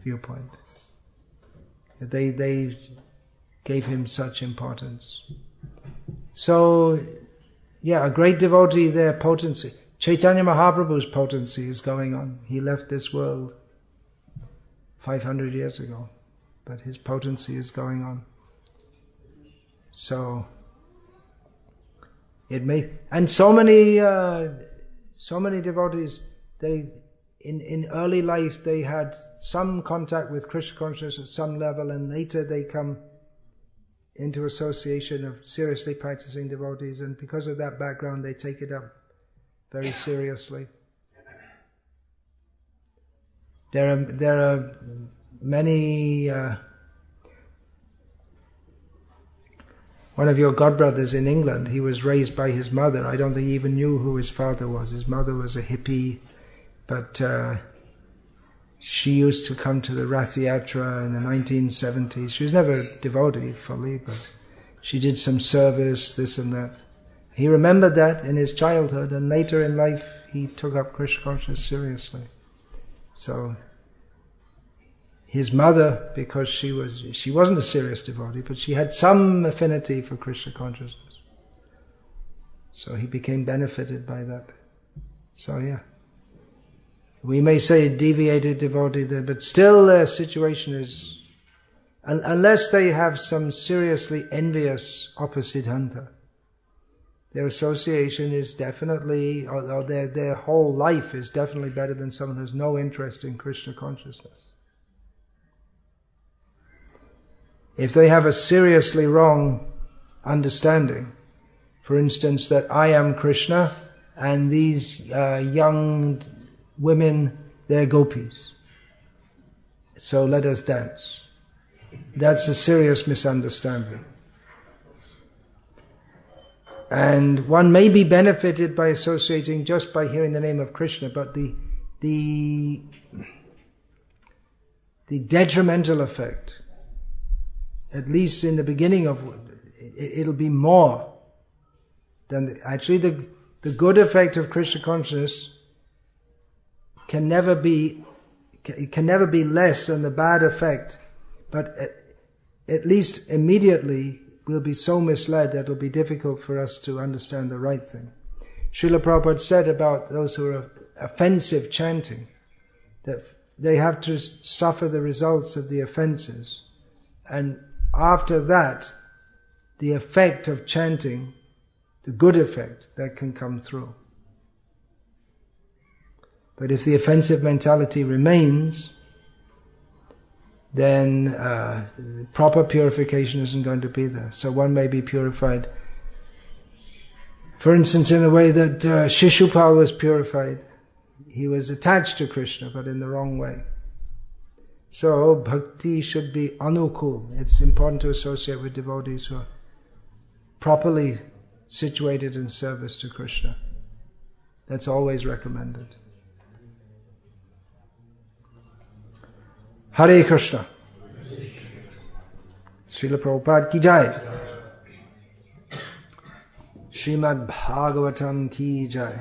viewpoint. They gave him such importance. So, yeah, a great devotee, their potency. Chaitanya Mahaprabhu's potency is going on. He left this world 500 years ago, but his potency is going on. So it may, and so many devotees, they in early life they had some contact with Krishna consciousness at some level, and later they come into association of seriously practicing devotees, and because of that background they take it up very seriously. There are many. One of your godbrothers in England, he was raised by his mother. I don't think he even knew who his father was. His mother was a hippie, but she used to come to the Rath Yatra in the 1970s. She was never a devotee fully, but she did some service, this and that. He remembered that in his childhood, and later in life he took up Krishna consciousness seriously. So his mother, because she wasn't a serious devotee, but she had some affinity for Krishna consciousness. So he became benefited by that. So yeah. We may say a deviated devotee there, but still their situation is, unless they have some seriously envious opposithanta, their association is definitely, although their whole life is definitely better than someone who has no interest in Krishna consciousness. If they have a seriously wrong understanding, for instance, that I am Krishna and these young women, they're gopis, so let us dance. That's a serious misunderstanding. And one may be benefited by associating just by hearing the name of Krishna, but the detrimental effect, at least in the beginning of it'll be more than actually the good effect of Krishna consciousness can never be less than the bad effect, but at least immediately we'll be so misled that it'll be difficult for us to understand the right thing. Srila Prabhupada said about those who are offensive chanting, that they have to suffer the results of the offenses. And after that, the effect of chanting, the good effect, that can come through. But if the offensive mentality remains, then proper purification isn't going to be there. So one may be purified, for instance, in a way that Shishupal was purified. He was attached to Krishna, but in the wrong way. So bhakti should be anukul. It's important to associate with devotees who are properly situated in service to Krishna. That's always recommended. Hare Krishna. Srila Prabhupada ki jai. Srimad Bhagavatam ki jai.